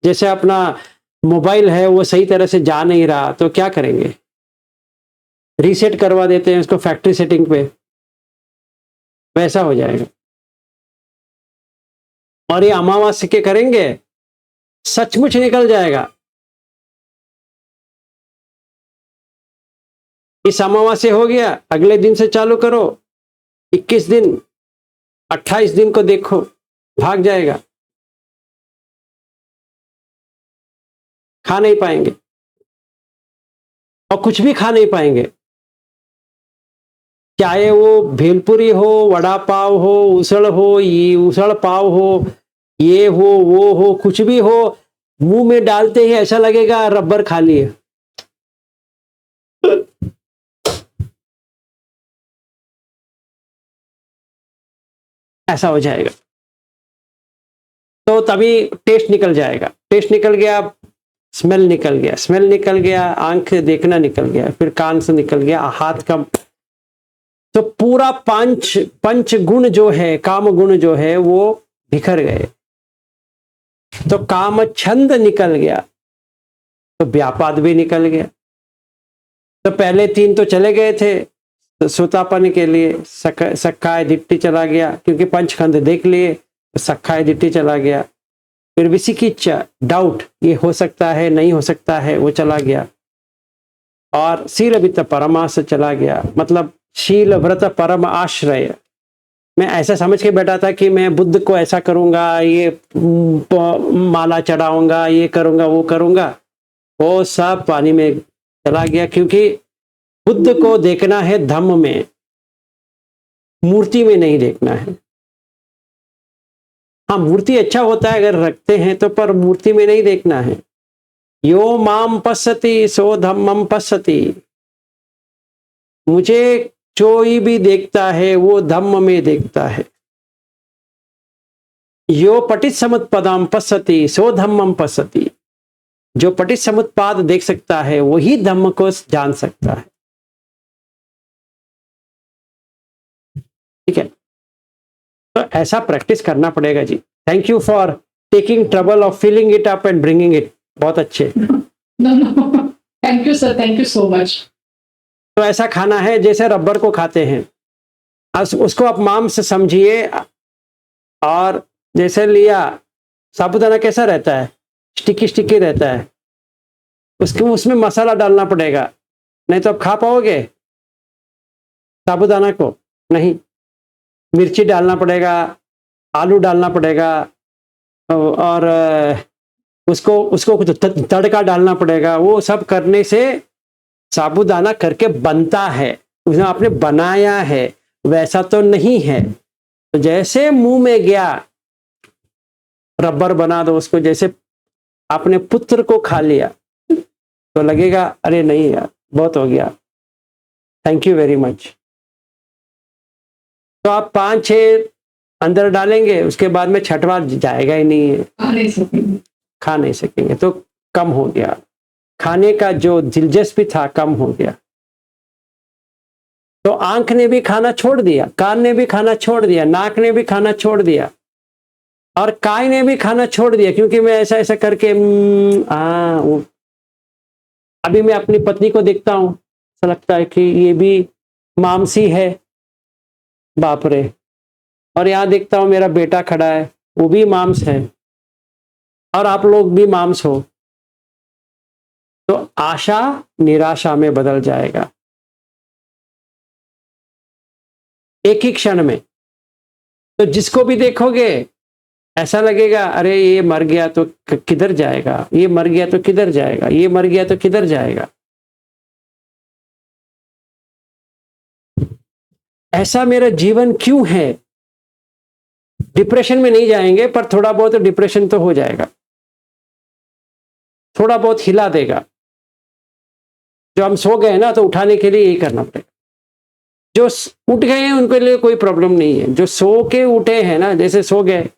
जैसे अपना मोबाइल है वो सही तरह से जा नहीं रहा तो क्या करेंगे, रीसेट करवा देते हैं उसको फैक्ट्री सेटिंग पे, वैसा हो जाएगा। और ये अमावस्या के करेंगे सचमुच निकल जाएगा। इस अमावस्या हो गया, अगले दिन से चालू करो, 21 दिन 28 दिन को देखो, भाग जाएगा, खा नहीं पाएंगे और कुछ भी खा नहीं पाएंगे, चाहे वो भेलपुरी हो, वड़ा पाव हो, उसड़ हो, ये उसड़ पाव हो, ये हो वो हो, कुछ भी हो, मुंह में डालते ही ऐसा लगेगा रबर खा लिए। ऐसा हो जाएगा। तो तभी टेस्ट निकल जाएगा, टेस्ट निकल गया, स्मेल निकल गया, स्मेल निकल गया, आंख से देखना निकल गया, फिर कान से निकल गया, हाथ का, तो पूरा पंच गुण जो है, काम गुण जो है वो बिखर गए। तो काम छंद निकल गया, तो व्यापाद भी निकल गया। तो पहले 3 तो चले गए थे तो सुतापन के लिए, सक्काय दिट्टी चला गया, क्योंकि पंचखंड देख लिए, सक्काय दिट्टी चला गया। फिर विचिकिच्छा, डाउट, ये हो सकता है नहीं हो सकता है, वो चला गया। और शील वित्त परमास चला गया, मतलब शील व्रत परम आश्रय। मैं ऐसा समझ के बैठा था कि मैं बुद्ध को ऐसा करूंगा, ये माला चढ़ाऊंगा, ये करूंगा वो करूंगा, वो सब पानी में चला गया। क्योंकि बुद्ध को देखना है धम्म में, मूर्ति में नहीं देखना है। हाँ, मूर्ति अच्छा होता है अगर रखते हैं तो, पर मूर्ति में नहीं देखना है। यो माम पश्यति सो धम्मम पश्यति, मुझे कोई भी देखता है वो धम्म में देखता है। यो पटित समुत्पदाम पश्यति सो धम्मम पश्यति, जो पटित समुत्पाद देख सकता है वही धम्म को जान सकता है। ठीक है, तो ऐसा प्रैक्टिस करना पड़ेगा जी। Thank you for taking trouble of filling it up and bringing it, बहुत अच्छे। No. Thank you sir, thank you so much. तो ऐसा खाना है जैसे रबर को खाते हैं, उसको आप मांस समझिए। और जैसे लिया, साबूदाना कैसा रहता है, स्टिकी स्टिकी रहता है, उसमें मसाला डालना पड़ेगा, नहीं तो आप खा पाओगे साबूदाना को? नहीं, मिर्ची डालना पड़ेगा, आलू डालना पड़ेगा, और उसको कुछ तड़का डालना पड़ेगा। वो सब करने से साबूदाना करके बनता है, उसने आपने बनाया है, वैसा तो नहीं है। तो जैसे मुंह में गया रबर बना दो उसको, जैसे आपने पुत्र को खा लिया तो लगेगा अरे नहीं यार बहुत हो गया, थैंक यू वेरी मच। तो आप 5-6 अंदर डालेंगे, उसके बाद में छठवा जाएगा ही नहीं है, खा नहीं सकेंगे, तो कम हो गया, खाने का जो दिलचस्पी था कम हो गया। तो आंख ने भी खाना छोड़ दिया, कान ने भी खाना छोड़ दिया, नाक ने भी खाना छोड़ दिया, और काय ने भी खाना छोड़ दिया। क्योंकि मैं ऐसा ऐसा करके अभी मैं अपनी पत्नी को देखता हूँ, ऐसा लगता है कि ये भी मांसी है, बाप रे। और यहाँ देखता हूँ मेरा बेटा खड़ा है, वो भी मांस है, और आप लोग भी मांस हो। तो आशा निराशा में बदल जाएगा एक ही क्षण में। तो जिसको भी देखोगे ऐसा लगेगा अरे ये मर गया तो किधर जाएगा, ये मर गया तो किधर जाएगा, ये मर गया तो किधर जाएगा। ऐसा मेरा जीवन क्यों है? डिप्रेशन में नहीं जाएंगे, पर थोड़ा बहुत डिप्रेशन तो हो जाएगा, थोड़ा बहुत हिला देगा। जो हम सो गए ना, तो उठाने के लिए यही करना पड़ेगा। जो उठ गए हैं उनके लिए कोई प्रॉब्लम नहीं है, जो सो के उठे हैं ना, जैसे सो गए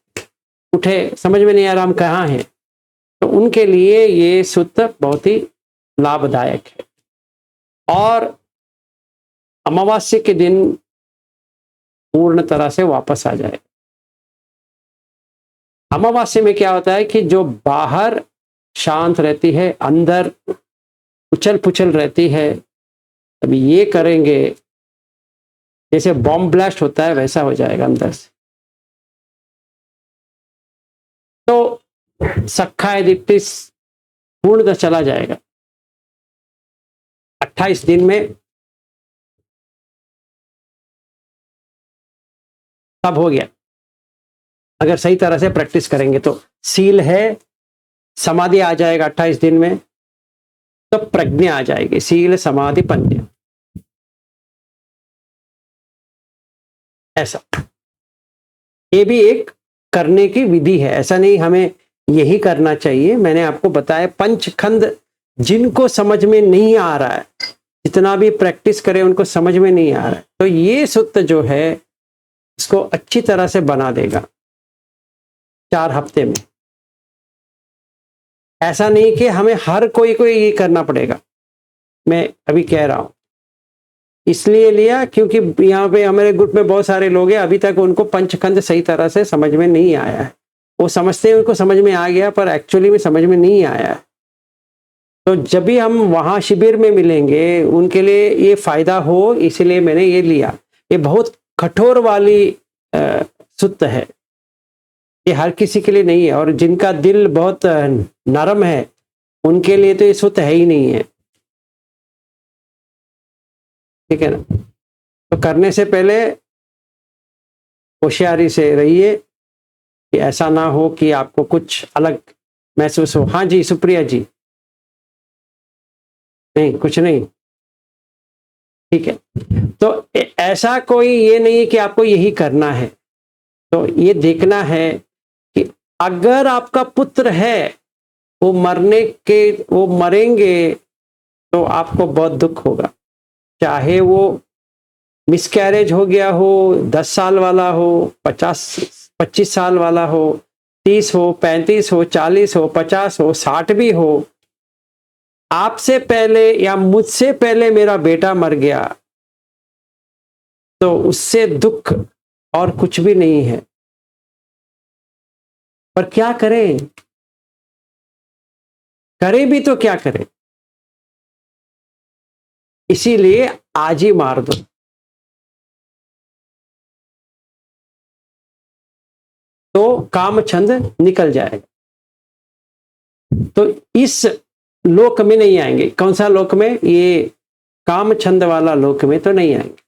उठे, समझ में नहीं आ रहा हम कहाँ हैं, तो उनके लिए ये सूत्र बहुत ही लाभदायक है। और अमावस्या के दिन पूर्ण तरह से वापस आ जाए। अमावस्या में क्या होता है कि जो बाहर शांत रहती है, अंदर उछल पुछल रहती है। अभी ये करेंगे, जैसे बॉम्ब ब्लास्ट होता है वैसा हो जाएगा अंदर से। तो सख्खाय दीप्तिस पूर्णतः चला जाएगा 28 दिन में। सब हो गया। अगर सही तरह से प्रैक्टिस करेंगे तो सील है, समाधि आ जाएगा 28 दिन में, तो प्रज्ञा आ जाएगी। सील समाधि प्रज्ञा, ऐसा। ये भी एक करने की विधि है, ऐसा नहीं हमें यही करना चाहिए। मैंने आपको बताया पंचखंड जिनको समझ में नहीं आ रहा है, जितना भी प्रैक्टिस करें उनको समझ में नहीं आ रहा है, तो ये सूत्र जो है इसको अच्छी तरह से बना देगा 4 हफ्ते में। ऐसा नहीं कि हमें हर कोई को ये करना पड़ेगा, मैं अभी कह रहा हूं इसलिए लिया क्योंकि यहाँ पे हमारे ग्रुप में बहुत सारे लोग हैं, अभी तक उनको पंचखंड सही तरह से समझ में नहीं आया है। वो समझते हैं उनको समझ में आ गया, पर एक्चुअली में समझ में नहीं आया है। तो जब भी हम वहाँ शिविर में मिलेंगे उनके लिए ये फायदा हो, इसलिए मैंने ये लिया। ये बहुत कठोर वाली सूत्र है, ये हर किसी के लिए नहीं है, और जिनका दिल बहुत नरम है उनके लिए तो ये सूत्र है ही नहीं है, ठीक है ना। तो करने से पहले होशियारी से रहिए कि ऐसा ना हो कि आपको कुछ अलग महसूस हो। हाँ जी सुप्रिया जी। नहीं कुछ नहीं, ठीक है। तो ऐसा कोई ये नहीं है कि आपको यही करना है। तो ये देखना है कि अगर आपका पुत्र है वो मरेंगे तो आपको बहुत दुख होगा, चाहे वो मिसकैरेज हो गया हो, 10 साल वाला हो, 25 साल वाला हो, 30 हो, 35 हो, 40 हो, 50 हो, 60 भी हो। आपसे पहले या मुझसे पहले मेरा बेटा मर गया तो उससे दुख और कुछ भी नहीं है। पर क्या करें, करें भी तो क्या करें, इसीलिए आज ही मार दो। तो काम छंद निकल जाएगा। तो इस लोक में नहीं आएंगे। कौन सा लोक में? ये काम छंद वाला लोक में तो नहीं आएंगे।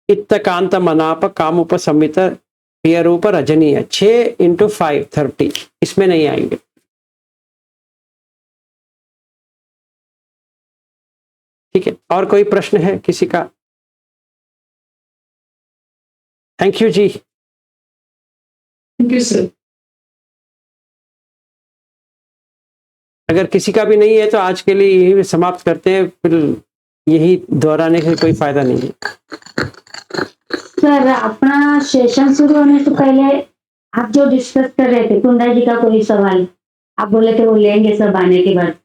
इत्त कांत मनाप काम उपसमित प्रिय रूप रजनीय 6 × 5 30, इसमें नहीं आएंगे। ठीक है, और कोई प्रश्न है किसी का? थैंक यू जी। Thank you sir. अगर किसी का भी नहीं है तो आज के लिए यही समाप्त करते हैं, फिर यही दोहराने का कोई फायदा नहीं है। सर अपना सेशन शुरू होने से पहले आप जो डिस्कस कर रहे थे, कुंदा जी का कोई सवाल आप बोले थे वो लेंगे सब आने के बाद।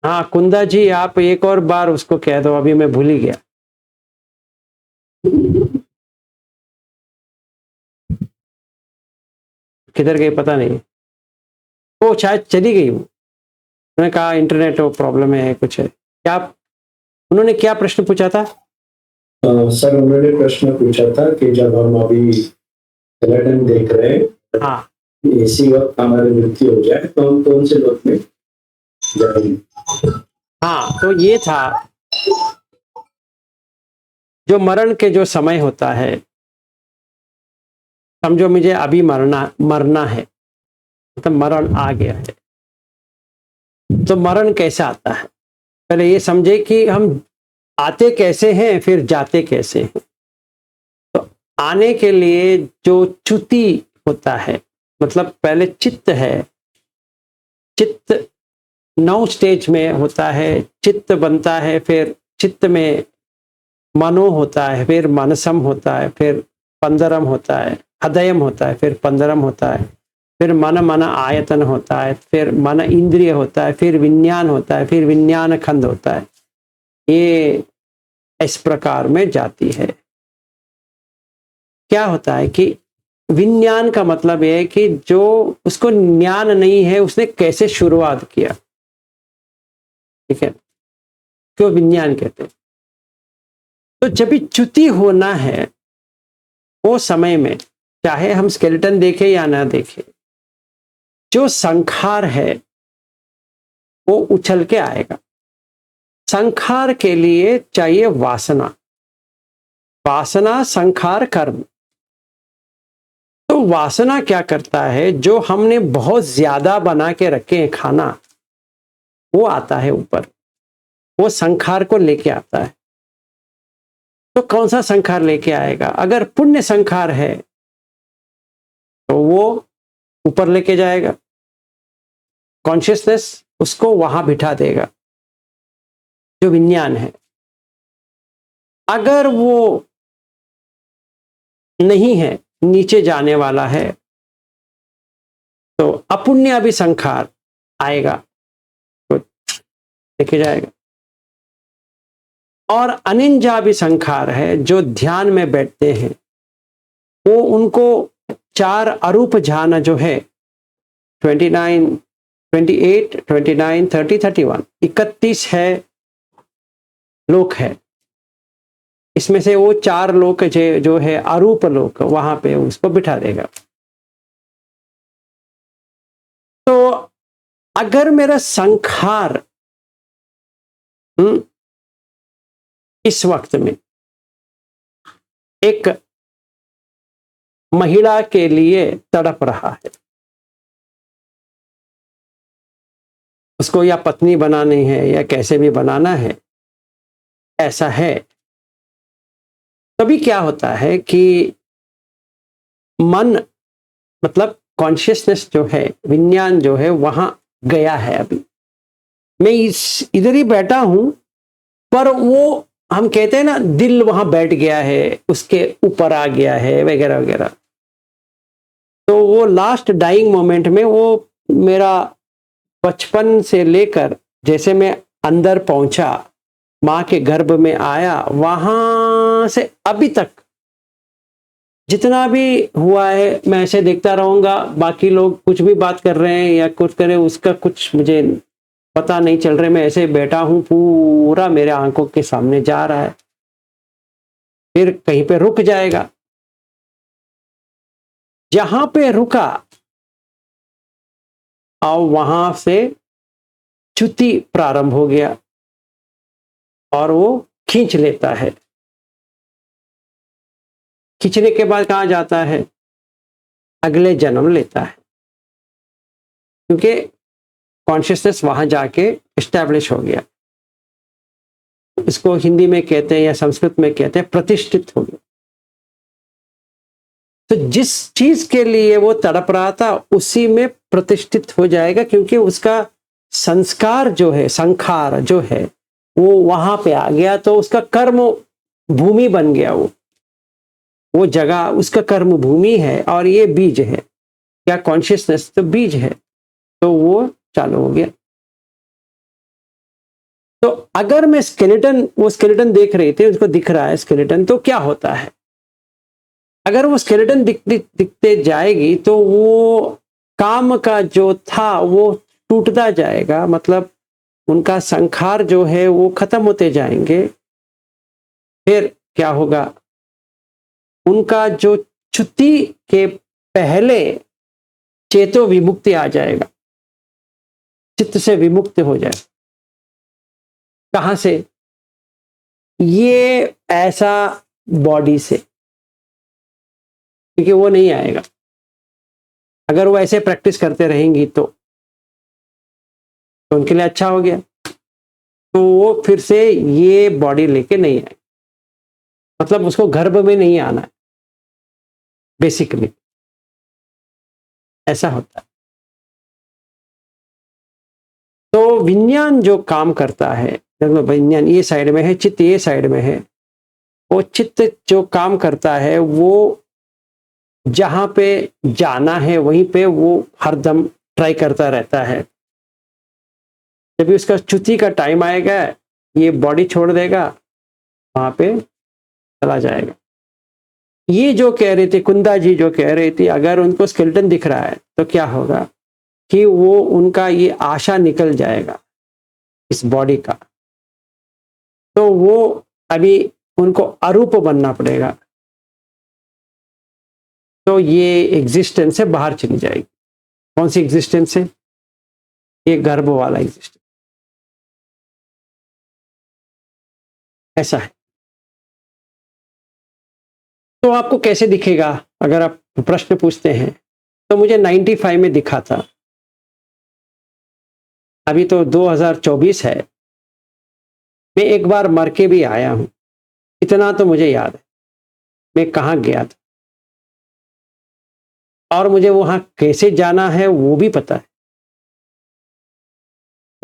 हाँ कुंदा जी, आप एक और बार उसको कह दो, अभी मैं भूल ही गया। किधर गई पता नहीं, वो शायद चली गई। उन्होंने कहा इंटरनेट प्रॉब्लम है कुछ है। क्या उन्होंने क्या प्रश्न पूछा था? सर उन्होंने प्रश्न पूछा था कि जब हम अभी स्केलेटन देख रहे हैं, हाँ, इसी वक्त हमारी मृत्यु हो जाए तो हम कौन से लोक में जाएंगे? हाँ, तो ये था जो मरण के जो समय होता है, समझो मुझे अभी मरना है, मतलब मरण आ गया है। तो मरण कैसे आता है, पहले ये समझे कि हम आते कैसे हैं फिर जाते कैसे हैं। तो आने के लिए जो च्युति होता है, मतलब पहले चित्त है, चित्त 9 स्टेज में होता है। चित्त बनता है, फिर चित्त में मनो होता है, फिर मनसम होता है, फिर पंदरम होता है, हृदयम होता है, फिर पंदरम होता है, फिर मन आयतन होता है, फिर मन इंद्रिय होता है, फिर विज्ञान होता है, फिर विज्ञान खंड होता है। ये इस प्रकार में जाती है। क्या होता है कि विज्ञान का मतलब यह है कि जो उसको ज्ञान नहीं है उसने कैसे शुरुआत किया, ठीक है, क्यों विज्ञान कहते हैं। तो जब भी च्युति होना है वो समय में, चाहे हम स्केलेटन देखें या ना देखें, जो संखार है वो उछल के आएगा। संखार के लिए चाहिए वासना, वासना संखार कर्म। तो वासना क्या करता है, जो हमने बहुत ज्यादा बना के रखे हैं खाना, वो आता है ऊपर, वो संखार को लेके आता है। तो कौन सा संखार लेके आएगा? अगर पुण्य संखार है तो वो ऊपर लेके जाएगा, कॉन्शियसनेस उसको वहां बिठा देगा, जो विज्ञान है। अगर वो नहीं है, नीचे जाने वाला है, तो अपुण्य अभिसंखार आएगा तो लेके जाएगा। और अनिंजा भी संखार है, जो ध्यान में बैठते हैं, वो उनको 4 अरूप ध्यान जो है 29, 28, 29, 30, 31, 31 है लोक है। इसमें से वो 4 लोक जो है अरूप लोक, वहां पे उसको बिठा देगा। तो अगर मेरा संखार इस वक्त में एक महिला के लिए तड़प रहा है, उसको या पत्नी बनानी है या कैसे भी बनाना है, ऐसा है, तभी क्या होता है कि मन मतलब कॉन्शियसनेस जो है, विज्ञान जो है, वहां गया है। अभी मैं इधर ही बैठा हूं, पर वो हम कहते हैं ना, दिल वहां बैठ गया है, उसके ऊपर आ गया है, वगैरह वगैरह। तो वो लास्ट डाइंग मोमेंट में वो मेरा बचपन से लेकर जैसे मैं अंदर पहुंचा, माँ के गर्भ में आया, वहां से अभी तक जितना भी हुआ है मैं ऐसे देखता रहूंगा। बाकी लोग कुछ भी बात कर रहे हैं या कुछ करें, उसका कुछ मुझे पता नहीं चल रहा। मैं ऐसे बैठा हूं, पूरा मेरे आंखों के सामने जा रहा है, फिर कहीं पे रुक जाएगा। जहां पे रुका और वहां से च्युति प्रारंभ हो गया और वो खींच लेता है। खींचने के बाद कहां जाता है? अगले जन्म लेता है, क्योंकि कॉन्शियसनेस वहां जाके एस्टैब्लिश हो गया। इसको हिंदी में कहते हैं या संस्कृत में कहते हैं प्रतिष्ठित हो गया। तो जिस चीज के लिए वो तड़प रहा था उसी में प्रतिष्ठित हो जाएगा, क्योंकि उसका संस्कार जो है, संखार जो है, वो वहां पे आ गया। तो उसका कर्म भूमि बन गया, वो जगह उसका कर्म भूमि है और ये बीज है। क्या कॉन्शियसनेस तो बीज है, तो वो चालू हो गया। तो अगर मैं स्केलेटन, वो स्केलेटन देख रहे थे, उसको दिख रहा है स्केलेटन, तो क्या होता है? अगर वो स्केलेटन दिखते जाएगी तो वो काम का जो था वो टूटता जाएगा, मतलब उनका संखार जो है वो खत्म होते जाएंगे। फिर क्या होगा? उनका जो च्युति के पहले चेतो विमुक्ति आ जाएगा, चित्त से विमुक्त हो जाए। कहां से? ये ऐसा बॉडी से, क्योंकि वो नहीं आएगा। अगर वो ऐसे प्रैक्टिस करते रहेंगी तो उनके लिए अच्छा हो गया। तो वो फिर से ये बॉडी लेके नहीं आए, मतलब उसको गर्भ में नहीं आना है, बेसिकली ऐसा होता है। तो विज्ञान जो काम करता है, देखो विज्ञान ये साइड में है, चित्त ये साइड में है। वो चित्त जो काम करता है वो जहां पे जाना है वहीं पे वो हरदम ट्राई करता रहता है। जब भी उसका च्युति का टाइम आएगा, ये बॉडी छोड़ देगा, वहां पे चला जाएगा। ये जो कह रहे थे, कुंदा जी जो कह रही थी, अगर उनको स्केलेटन दिख रहा है तो क्या होगा कि वो उनका ये आशा निकल जाएगा इस बॉडी का, तो वो अभी उनको अरूप बनना पड़ेगा, तो ये एग्जिस्टेंस से बाहर चली जाएगी। कौन सी एग्जिस्टेंस से? ये गर्भ वाला एग्जिस्टेंस। ऐसा है। तो आपको कैसे दिखेगा? अगर आप प्रश्न पूछते हैं तो मुझे 95 में दिखा था, अभी तो 2024 है। मैं एक बार मर के भी आया हूं, इतना तो मुझे याद है। मैं कहाँ गया था और मुझे वहां कैसे जाना है वो भी पता है,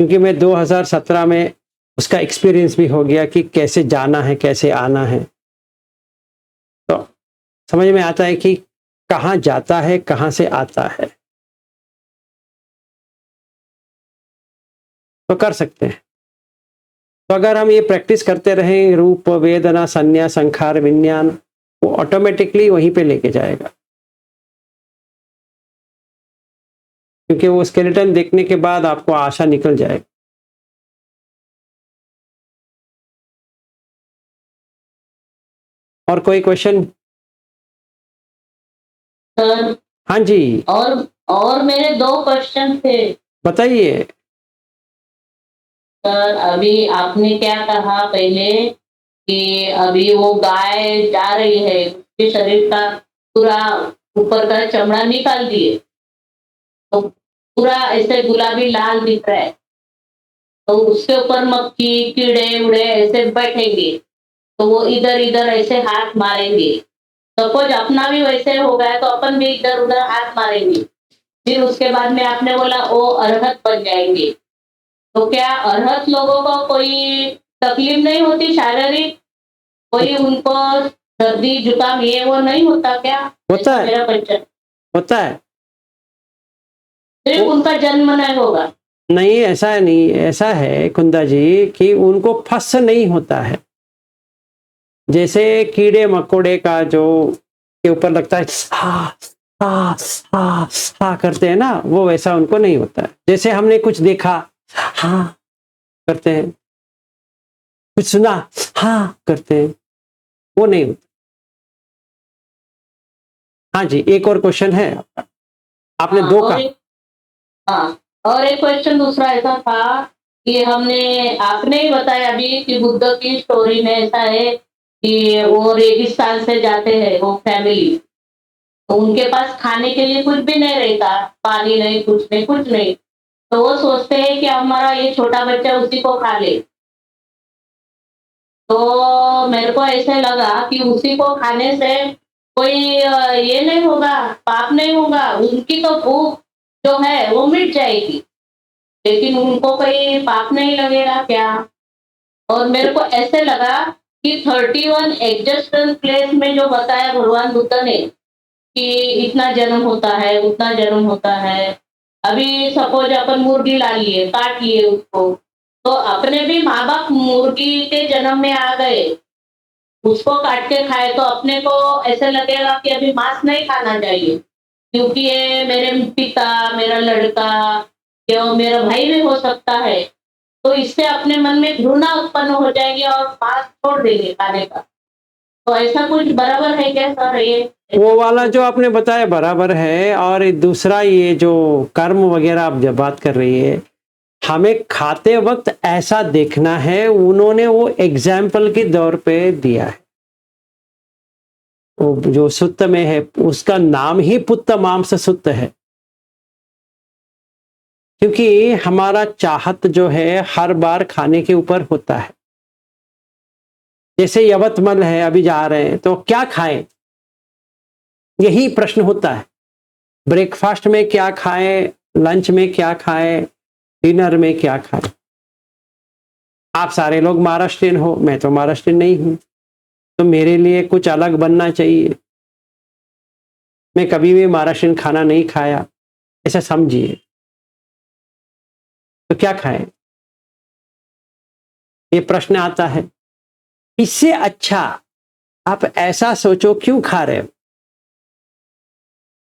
क्योंकि मैं 2017 में उसका एक्सपीरियंस भी हो गया कि कैसे जाना है, कैसे आना है। तो समझ में आता है कि कहाँ जाता है, कहाँ से आता है। तो कर सकते हैं। तो अगर हम ये प्रैक्टिस करते रहें, रूप वेदना संज्ञा संखार विज्ञान, वो ऑटोमेटिकली वहीं पे लेके जाएगा। क्योंकि वो स्केलेटन देखने के बाद आपको आशा निकल जाएगी। और कोई क्वेश्चन? सर हाँ जी, और मेरे 2 क्वेश्चन थे। बताइए। सर अभी आपने क्या कहा पहले कि अभी वो गाय जा रही है, उसके शरीर का पूरा ऊपर का चमड़ा निकाल दिए, तो पूरा ऐसे गुलाबी लाल दिख रहा है, तो उसके ऊपर मक्खी कीड़े उड़े ऐसे बैठेंगे, तो वो इधर इधर ऐसे हाथ मारेंगे। सपोज अपना भी वैसे हो गया तो अपन भी इधर उधर हाथ मारेंगे। फिर उसके बाद में आपने बोला वो अरहत बन जाएंगे। तो क्या अरहत लोगों को कोई तकलीफ नहीं होती शारीरिक? कोई उनको सर्दी जुकाम ये वो नहीं होता क्या? होता है, मेरा क्वेश्चन। होता है। सिर्फ उनका जन्म नहीं होगा? नहीं, ऐसा नहीं, ऐसा है कुंदा जी कि उनको फस नहीं होता है। जैसे कीड़े मकोड़े का जो के ऊपर लगता है हा हा हा हा करते हैं ना, वो वैसा उनको नहीं होता है। जैसे हमने कुछ देखा, हाँ करते हैं, कुछ सुना, हाँ करते हैं, वो नहीं होता। हाँ जी, एक और क्वेश्चन है आपका। आपने हाँ, 2 और कहा। हाँ, और एक क्वेश्चन दूसरा ऐसा था कि आपने ही बताया अभी कि बुद्ध की स्टोरी में ऐसा है कि वो रेगिस्तान से जाते हैं वो फैमिली, तो उनके पास खाने के लिए कुछ भी नहीं रहता, पानी नहीं, कुछ नहीं, कुछ नहीं। तो वो सोचते हैं कि हमारा ये छोटा बच्चा उसी को खा ले। तो मेरे को ऐसे लगा कि उसी को खाने से कोई ये नहीं होगा, पाप नहीं होगा, उनकी तो भूख जो है वो मिट जाएगी, लेकिन उनको कोई पाप नहीं लगेगा क्या? और मेरे को ऐसे लगा कि 31 एग्जिस्टेंस प्लेस में जो बताया भगवान बुद्ध ने कि इतना जन्म होता है, उतना जन्म होता है। अभी सपोज अपन मुर्गी ला लिए, काट लिए उसको, तो अपने भी माँ बाप मुर्गी के जन्म में आ गए, उसको काट के खाए तो अपने को ऐसे लगेगा कि अभी मांस नहीं खाना चाहिए, क्योंकि ये मेरे पिता, मेरा लड़का या मेरा भाई भी हो सकता है। तो इससे अपने मन में घृणा उत्पन्न हो जाएगी और मांस छोड़ देंगे खाने का। तो ऐसा कुछ बराबर है क्या सर? ये वो वाला जो आपने बताया बराबर है। और दूसरा ये जो कर्म वगैरह आप जब बात कर रही है, हमें खाते वक्त ऐसा देखना है, उन्होंने वो एग्जाम्पल के दौर पे दिया है। वो जो सुत्त में है उसका नाम ही पुत्त मांस सुत्त है, क्योंकि हमारा चाहत जो है हर बार खाने के ऊपर होता है। जैसे यवतमल है, अभी जा रहे हैं तो क्या खाएं, यही प्रश्न होता है। ब्रेकफास्ट में क्या खाएं, लंच में क्या खाएं, डिनर में क्या खाएं। आप सारे लोग महाराष्ट्रियन हो, मैं तो महाराष्ट्रियन नहीं हूं, तो मेरे लिए कुछ अलग बनना चाहिए। मैं कभी भी महाराष्ट्रियन खाना नहीं खाया, ऐसा समझिए, तो क्या खाएं? ये प्रश्न आता है। इससे अच्छा आप ऐसा सोचो, क्यों खा रहे हो?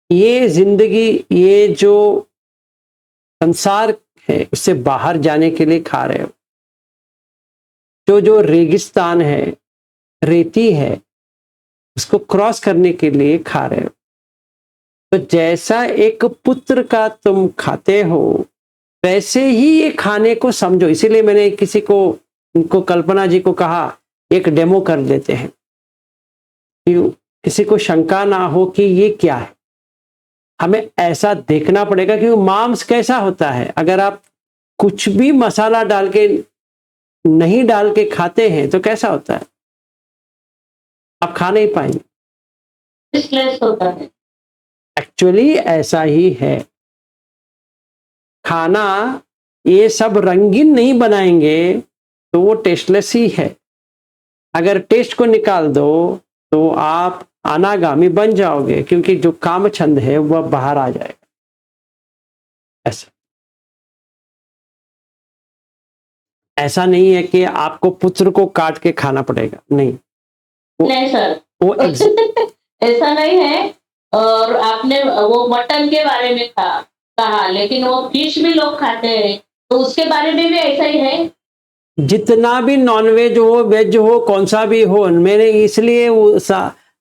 ये जिंदगी, ये जो संसार है, उससे बाहर जाने के लिए खा रहे हो। जो रेगिस्तान है, रेती है, उसको क्रॉस करने के लिए खा रहे हो। तो जैसा एक पुत्र का तुम खाते हो, वैसे ही ये खाने को समझो। इसीलिए मैंने किसी को, उनको कल्पना जी को कहा, एक डेमो कर देते हैं, किसी को शंका ना हो कि ये क्या है। हमें ऐसा देखना पड़ेगा कि मांस कैसा होता है। अगर आप कुछ भी मसाला डाल के नहीं डाल के खाते हैं तो कैसा होता है, आप खा नहीं पाएंगे। टेस्टलेस होता है। एक्चुअली ऐसा ही है। खाना ये सब रंगीन नहीं बनाएंगे तो वो टेस्टलेस ही है। अगर टेस्ट को निकाल दो तो आप अनागामी बन जाओगे, क्योंकि जो काम छंद है वह बाहर आ जाएगा। ऐसा नहीं है कि आपको पुत्र को काट के खाना पड़ेगा, नहीं। नहीं सर, वो ऐसा नहीं है। और आपने वो मटन के बारे में कहा, लेकिन वो फिश भी लोग खाते हैं, तो उसके बारे में भी ऐसा ही है। जितना भी नॉनवेज हो, वेज हो, कौन सा भी हो, मैंने इसलिए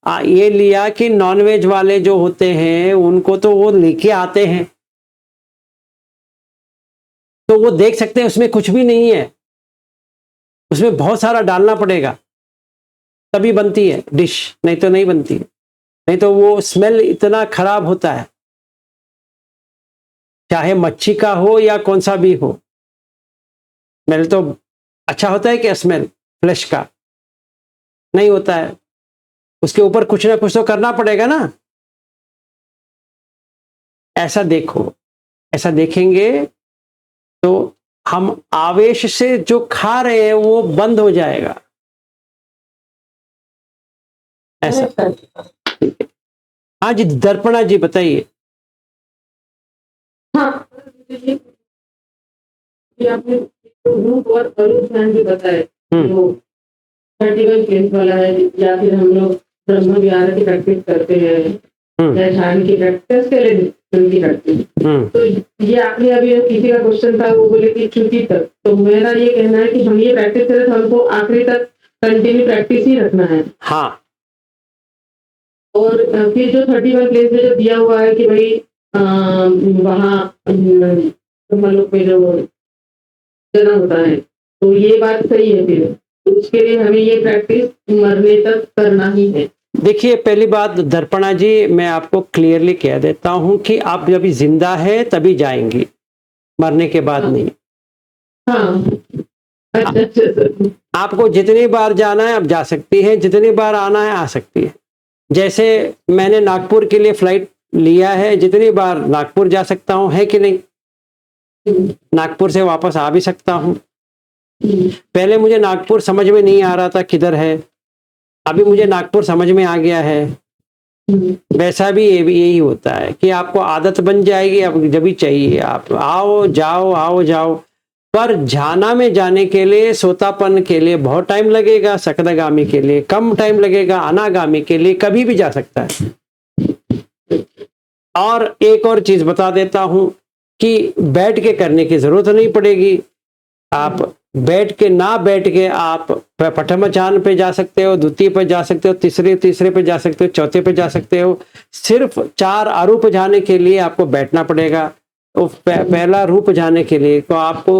ये लिया कि नॉनवेज वाले जो होते हैं उनको तो वो लेके आते हैं, तो वो देख सकते हैं उसमें कुछ भी नहीं है, उसमें बहुत सारा डालना पड़ेगा तभी बनती है डिश, नहीं तो नहीं बनती है। नहीं तो वो स्मेल इतना खराब होता है, चाहे मच्छी का हो या कौन सा भी हो। स्मेल तो अच्छा होता है कि स्मेल फ्लेश का नहीं होता है, उसके ऊपर कुछ ना कुछ तो करना पड़ेगा ना। ऐसा देखो, ऐसा देखेंगे तो हम आवेश से जो खा रहे हैं वो बंद हो जाएगा। ऐसा। हाँ जी, दर्पणा जी बताइए। हाँ, ये आपने रूप और अनुष्ठान भी बताए, जो 31 केस वाला है, या फिर हम लोग ब्रह्म विहार की प्रैक्टिस करते हैं, या ध्यान की प्रैक्टिस के लिए उनकी प्रैक्टिस। तो ये आपने अभी किसी का क्वेश्चन था, वो बोले कि छुट्टी तक, तो मेरा ये कहना है कि हम ये प्रैक्टिस करें तो हमको आखिरी तक कंटिन्यू प्रैक्टिस ही रखना है। हाँ। और फिर जो 31 प्लेस में जो दिया हुआ है कि भाई वहाँ लोग में जो जन्म होता है, तो ये बात सही है। फिर उसके लिए हमें ये प्रैक्टिस मरने तक करना ही है। देखिए, पहली बात दर्पणा जी, मैं आपको क्लियरली कह देता हूं कि आप जब जिंदा है तभी जाएंगी, मरने के बाद नहीं। हाँ, अच्छा। आपको जितनी बार जाना है आप जा सकती है, जितनी बार आना है आ सकती है। जैसे मैंने नागपुर के लिए फ्लाइट लिया है, जितनी बार नागपुर जा सकता हूं, है कि नहीं? नागपुर से वापस आ भी सकता हूं। पहले मुझे नागपुर समझ में नहीं आ रहा था किधर है, अभी मुझे नागपुर समझ में आ गया है। वैसा भी यही होता है कि आपको आदत बन जाएगी, अब जब भी चाहिए आप आओ जाओ, आओ जाओ। पर झाना में जाने के लिए, सोतापन के लिए बहुत टाइम लगेगा, सकदगामी के लिए कम टाइम लगेगा, अनागामी के लिए कभी भी जा सकता है। और एक और चीज बता देता हूं कि बैठ के करने की जरूरत नहीं पड़ेगी। आप बैठ के आप प्रथम ध्यान पे जा सकते हो, द्वितीय पे जा सकते हो, तीसरे पे जा सकते हो, चौथे पे जा सकते हो। सिर्फ 4 अरूप जाने के लिए आपको बैठना पड़ेगा। तो पहला रूप जाने के लिए तो आपको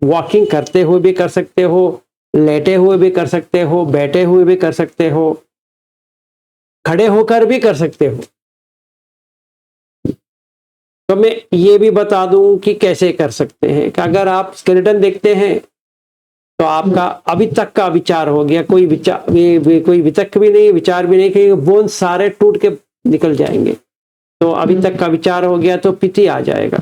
वॉकिंग करते हुए भी कर सकते हो, लेटे हुए भी कर सकते हो, बैठे हुए भी कर सकते हो, खड़े होकर भी कर सकते हो। तो मैं ये भी बता दूं कि कैसे कर सकते हैं कि अगर आप स्केलेटन देखते हैं तो आपका अभी तक का विचार हो गया, कोई विचार कोई वितक भी नहीं, विचार भी नहीं, कि बोन सारे टूट के निकल जाएंगे। तो अभी तक का विचार हो गया तो पिति आ जाएगा,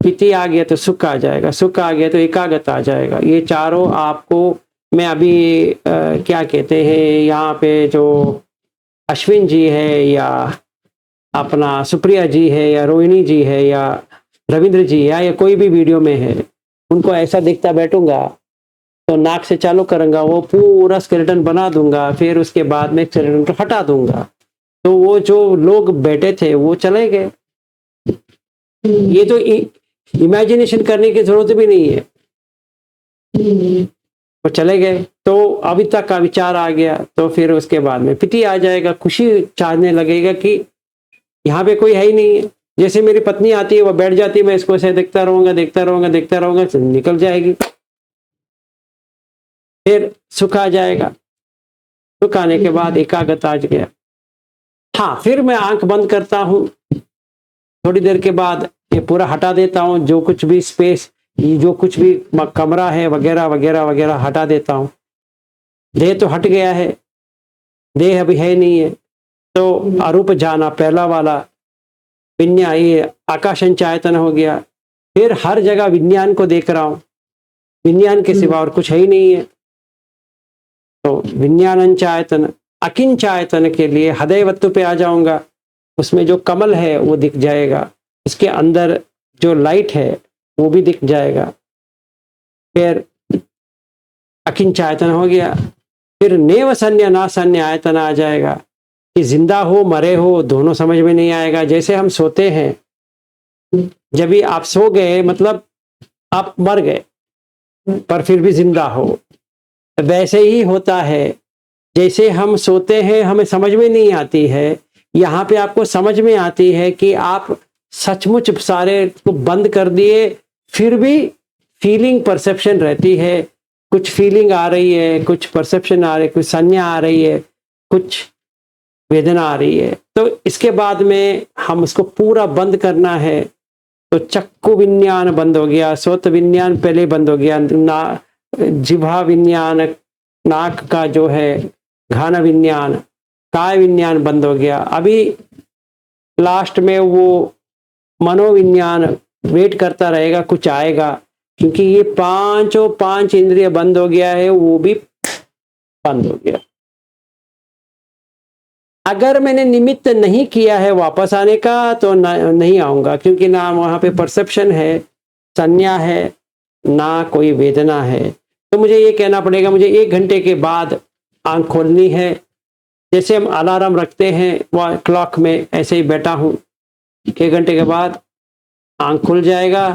पिति आ गया तो सुख आ जाएगा, सुख आ गया तो एकाग्रता आ जाएगा। ये चारों आपको मैं अभी क्या कहते हैं, यहाँ पे जो अश्विन जी है या अपना सुप्रिया जी है या रोहिणी जी है या रविंद्र जी है या कोई भी वीडियो में है, उनको ऐसा दिखता बैठूंगा तो नाक से चालू करूंगा, वो पूरा स्केलेटन बना दूंगा, फिर उसके बाद में स्केलेटन को हटा दूंगा, तो वो जो लोग बैठे थे वो चले गए। ये तो इमेजिनेशन करने की जरूरत भी नहीं है, वो चले गए। तो अभी तक का विचार आ गया, तो फिर उसके बाद में पिटी आ जाएगा, खुशी चाहने लगेगा कि यहाँ पे कोई है ही नहीं है। जैसे मेरी पत्नी आती है, वो बैठ जाती है, मैं इसको ऐसे देखता रहूंगा देखता रहूंगा देखता रहूंगा, निकल जाएगी, फिर सुख आ जाएगा। सुख आने के बाद एकाग्रता आ गया। हाँ, फिर मैं आंख बंद करता हूँ, थोड़ी देर के बाद ये पूरा हटा देता हूँ, जो कुछ भी स्पेस, जो कुछ भी कमरा है वगैरह वगैरह वगैरह हटा देता हूँ। देह तो हट गया है, देह अभी है नहीं है। तो अरूप जाना पहला वाला विज्ञान, ये आकाशंचायतन हो गया। फिर हर जगह विज्ञान को देख रहा हूँ, विज्ञान के सिवा और कुछ है ही नहीं है। तो विज्ञानंचायतन, अकिंचायतन के लिए हृदय वस्तु पे आ जाऊंगा, उसमें जो कमल है वो दिख जाएगा, इसके अंदर जो लाइट है वो भी दिख जाएगा। फिर अकिंचायतन हो गया। फिर नेव सन्य ना सन्य आयतन आ जाएगा कि जिंदा हो मरे हो दोनों समझ में नहीं आएगा। जैसे हम सोते हैं, जब भी आप सो गए मतलब आप मर गए पर फिर भी जिंदा हो, वैसे ही होता है। जैसे हम सोते हैं हमें समझ में नहीं आती है, यहाँ पे आपको समझ में आती है कि आप सचमुच सारे को बंद कर दिए, फिर भी फीलिंग परसेप्शन रहती है। कुछ फीलिंग आ रही है, कुछ परसेप्शन आ रही है, कुछ संज्ञा आ रही है, कुछ वेदना आ रही है। तो इसके बाद में हम उसको पूरा बंद करना है। तो चक्षु विज्ञान बंद हो गया, श्रोत विज्ञान पहले बंद हो गया, जिह्वा विज्ञान, नाक का जो है घ्राण विज्ञान, काय विज्ञान बंद हो गया। अभी लास्ट में वो मनोविज्ञान वेट करता रहेगा, कुछ आएगा, क्योंकि ये पांचों पांच इंद्रिय बंद हो गया है, वो भी बंद हो गया। अगर मैंने निमित्त नहीं किया है वापस आने का तो नहीं आऊंगा, क्योंकि ना वहां पे परसेप्शन है, संज्ञा है, ना कोई वेदना है। तो मुझे ये कहना पड़ेगा, मुझे 1 घंटे के बाद आंख खोलनी है। जैसे हम अलार्म रखते हैं वह क्लॉक में, ऐसे ही बैठा हूं, 1 घंटे के बाद आंख खुल जाएगा।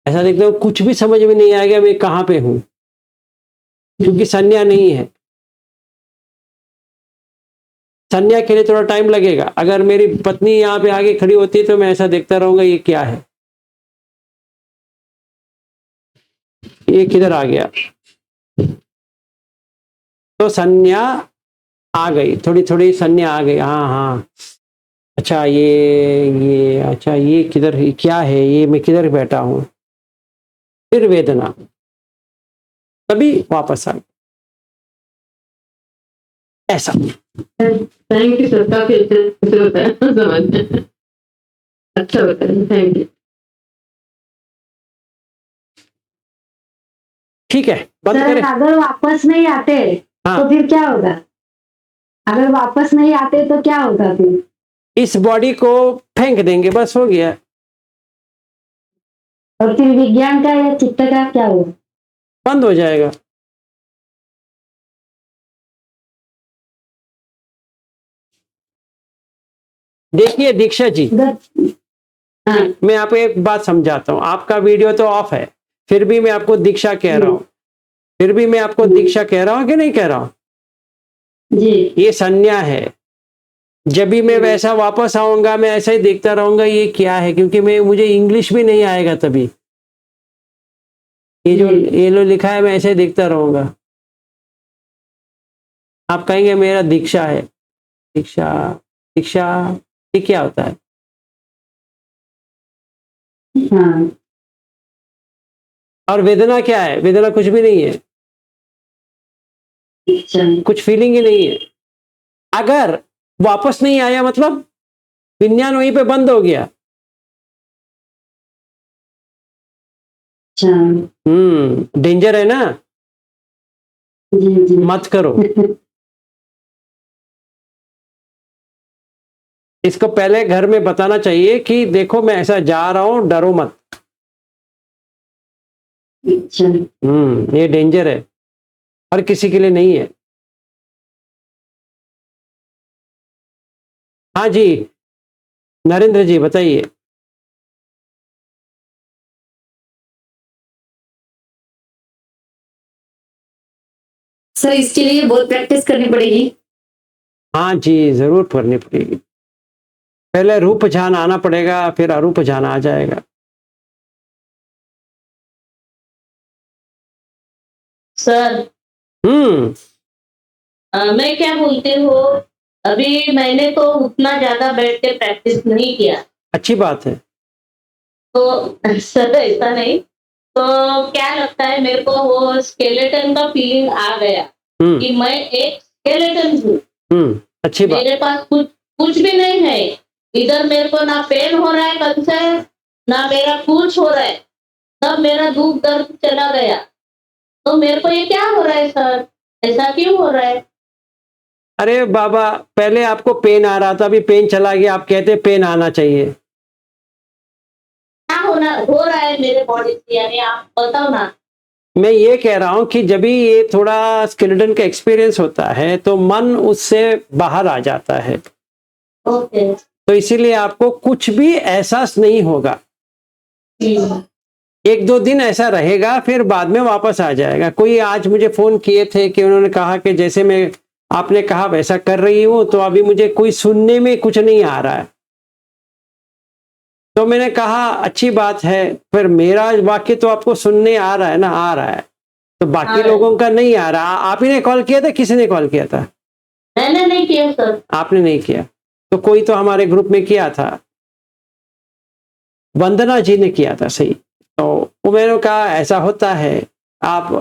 ऐसा देखते हो कुछ भी समझ में नहीं आएगा मैं कहाँ पे हूं, क्योंकि संज्ञा नहीं है। संज्ञा के लिए थोड़ा टाइम लगेगा। अगर मेरी पत्नी यहाँ पे आगे खड़ी होती तो मैं ऐसा देखता रहूंगा ये क्या है, ये किधर आ गया। तो संज्ञा आ गई, थोड़ी थोड़ी संज्ञा आ गई। हाँ हाँ, अच्छा ये अच्छा ये किधर, क्या है ये, मैं किधर बैठा हूँ। फिर वेदना, तभी वापस आ गई। ऐसा। थैंक यू सर, काफी अच्छे से बताया, समझ में अच्छा बताया, थैंक यू। ठीक है, बंद करें। अगर वापस नहीं आते हाँ। तो फिर क्या होगा? अगर वापस नहीं आते तो क्या होगा फिर? इस बॉडी को फेंक देंगे, बस हो गया। और फिर विज्ञान का या चित्त का क्या होगा? बंद हो जाएगा। देखिए दीक्षा जी, हाँ, मैं आपको एक बात समझाता हूँ। आपका वीडियो तो ऑफ है, फिर भी मैं आपको दीक्षा कह रहा हूँ, फिर भी मैं आपको दीक्षा कह रहा हूँ कि नहीं कह रहा हूँ? जी, ये संज्ञा है। जब भी मैं वैसा वापस आऊंगा मैं ऐसा ही देखता रहूंगा ये क्या है, क्योंकि मुझे इंग्लिश भी नहीं आएगा तभी। ये जो लिखा है मैं ऐसे ही देखता रहूंगा। आप कहेंगे मेरा दीक्षा है। दीक्षा, दीक्षा ये क्या होता है? हाँ, और वेदना क्या है? वेदना कुछ भी नहीं है, अच्छा, कुछ फीलिंग ही नहीं है। अगर वापस नहीं आया मतलब विज्ञान वहीं पे बंद हो गया। अच्छा, डेंजर है ना, जी जी। मत करो। इसको पहले घर में बताना चाहिए कि देखो मैं ऐसा जा रहा हूं, डरो मत। अच्छा। ये डेंजर है, हर किसी के लिए नहीं है। हाँ जी, नरेंद्र जी बताइए। सर इसके लिए बहुत प्रैक्टिस करनी पड़ेगी। हाँ जी, जरूर करनी पड़ेगी। पहले रूप जान आना पड़ेगा, फिर अरूप जान आ जाएगा। सर मैं क्या बोलती हूँ, अभी मैंने तो उतना ज्यादा बैठ के प्रैक्टिस नहीं किया। अच्छी बात है। तो सर ऐसा नहीं, तो क्या लगता है मेरे को वो स्केलेटन का फीलिंग आ गया कि मैं एक स्केलेटन हूँ। अच्छी बात। मेरे पास कुछ भी नहीं है, इधर मेरे को ना पेन हो रहा है कल से, ना मेरा कुछ हो रहा है, सब मेरा दुख दर्द चला गया। तो मेरे को ये क्या हो रहा है सर, ऐसा क्यों हो रहा है? अरे बाबा, पहले आपको पेन आ रहा था, अभी पेन चला गया, आप कहते पेन आना चाहिए। क्या हो रहा है मेरे बॉडी से, यानी आप बताओ ना। मैं ये कह रहा हूं कि जब भी ये थोड़ा स्केलेटन का एक्सपीरियंस होता है तो मन उससे बाहर आ जाता है। ओके। तो इसीलिए आपको कुछ भी एहसास नहीं होगा। 1-2 दिन ऐसा रहेगा, फिर बाद में वापस आ जाएगा। कोई आज मुझे फोन किए थे कि उन्होंने कहा कि जैसे मैं आपने कहा वैसा कर रही हूं, तो अभी मुझे कोई सुनने में कुछ नहीं आ रहा है। तो मैंने कहा अच्छी बात है, फिर मेरा वाक्य तो आपको सुनने आ रहा है ना, आ रहा है, तो बाकी लोगों का नहीं आ रहा। आप ही ने कॉल किया था, किसी ने कॉल किया था? मैंने नहीं किया सर। आपने नहीं किया, तो कोई तो हमारे ग्रुप में किया था, वंदना जी ने किया था, सही। तो मैंने कहा ऐसा होता है, आप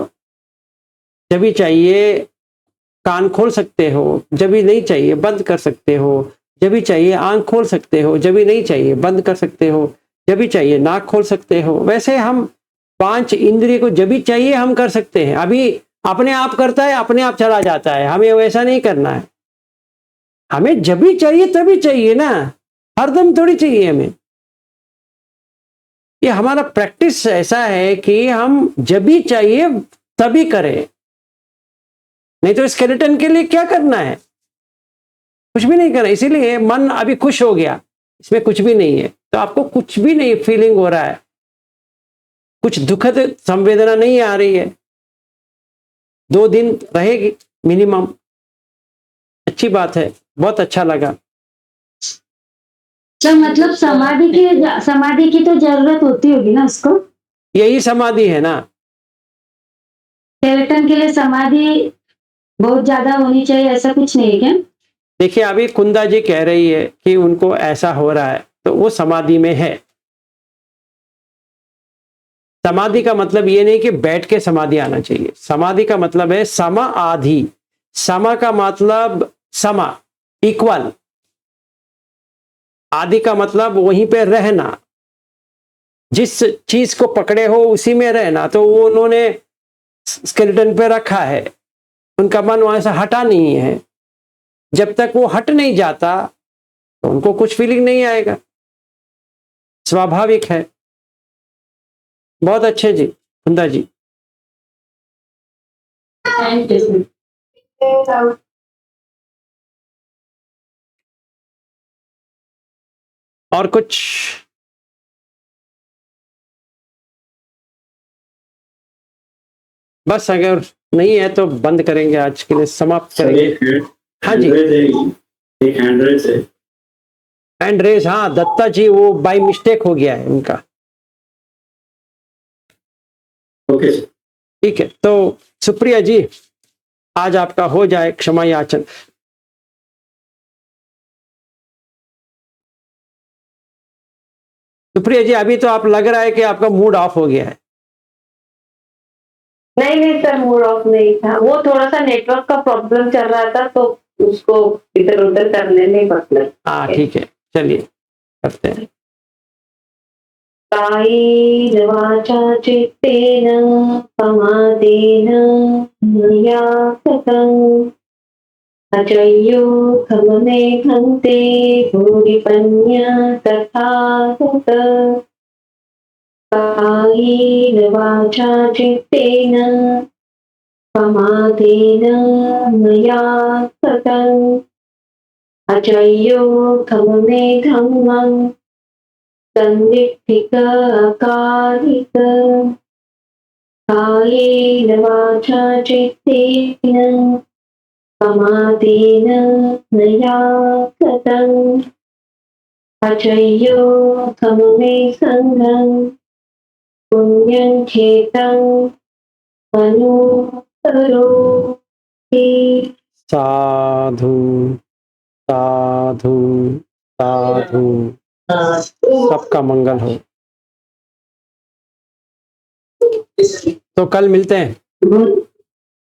जब भी चाहिए कान खोल सकते हो, जब भी नहीं चाहिए बंद कर सकते हो, जब भी चाहिए आंख खोल सकते हो, जब भी नहीं चाहिए बंद कर सकते हो, जब भी चाहिए नाक खोल सकते हो। वैसे हम 5 इंद्रिय को जब भी चाहिए हम कर सकते हैं। अभी अपने आप करता है, अपने आप चला जाता है, हमें वैसा नहीं करना है। हमें जब भी चाहिए तभी चाहिए ना, हरदम थोड़ी चाहिए हमें। ये हमारा प्रैक्टिस ऐसा है कि हम जब भी चाहिए तभी करें, नहीं तो स्केलेटन के लिए क्या करना है, कुछ भी नहीं करना। इसीलिए मन अभी खुश हो गया, इसमें कुछ भी नहीं है, तो आपको कुछ भी नहीं फीलिंग हो रहा है, कुछ दुखद संवेदना नहीं आ रही है। 2 दिन रहेगी मिनिमम। अच्छी बात है, बहुत अच्छा लगा। तो मतलब समाधि की तो जरूरत होती होगी ना उसको? यही समाधि है ना। स्केलेटन के लिए समाधि बहुत ज्यादा होनी चाहिए, ऐसा कुछ नहीं है क्या? देखिए अभी कुंदा जी कह रही है कि उनको ऐसा हो रहा है, तो वो समाधि में है। समाधि का मतलब ये नहीं कि बैठ के समाधि आना चाहिए। समाधि का मतलब है समा आधि। समा का मतलब समा, इक्वल। आदि का मतलब वहीं पे रहना, जिस चीज को पकड़े हो उसी में रहना। तो वो उन्होंने स्केलेटन पे रखा है, उनका मन वहां से हटा नहीं है। जब तक वो हट नहीं जाता तो उनको कुछ फीलिंग नहीं आएगा, स्वाभाविक है। बहुत अच्छे जी कुंदा जी। Thank you. और कुछ? बस अगर नहीं है तो बंद करेंगे, आज के लिए समाप्त करेंगे। हाँ जी, एक हैंड रेस। हाँ दत्ता जी, वो बाय मिस्टेक हो गया है उनका। ओके ठीक है, तो सुप्रिया जी आज आपका हो जाए क्षमा याचन। सुप्रिया जी अभी तो आप लग रहा है कि आपका मूड ऑफ हो गया है। नहीं सर, मूड ऑफ नहीं था, वो थोड़ा सा नेटवर्क का प्रॉब्लम चल रहा था, तो उसको इधर उधर करने में मतलब। हाँ ठीक है, चलिए करते हैं। कायेन वाचा चित्तेन समाधेन मया कृतं अचय्यो खमने खन्ते भूरिपन्या तथागत कायेन वाचा चित्तेन प्रमादेन मया कृतम् अचय्यो खमने धम्मं सन्दिग्धिक अकालिक कायेन वाचा चित्तेन प्रमादेन मया कृतम् अचय्यो खमने सङ्गं पुण्यं खेतं अनुकरोति। साधु साधु साधु। सबका मंगल हो। तो कल मिलते हैं।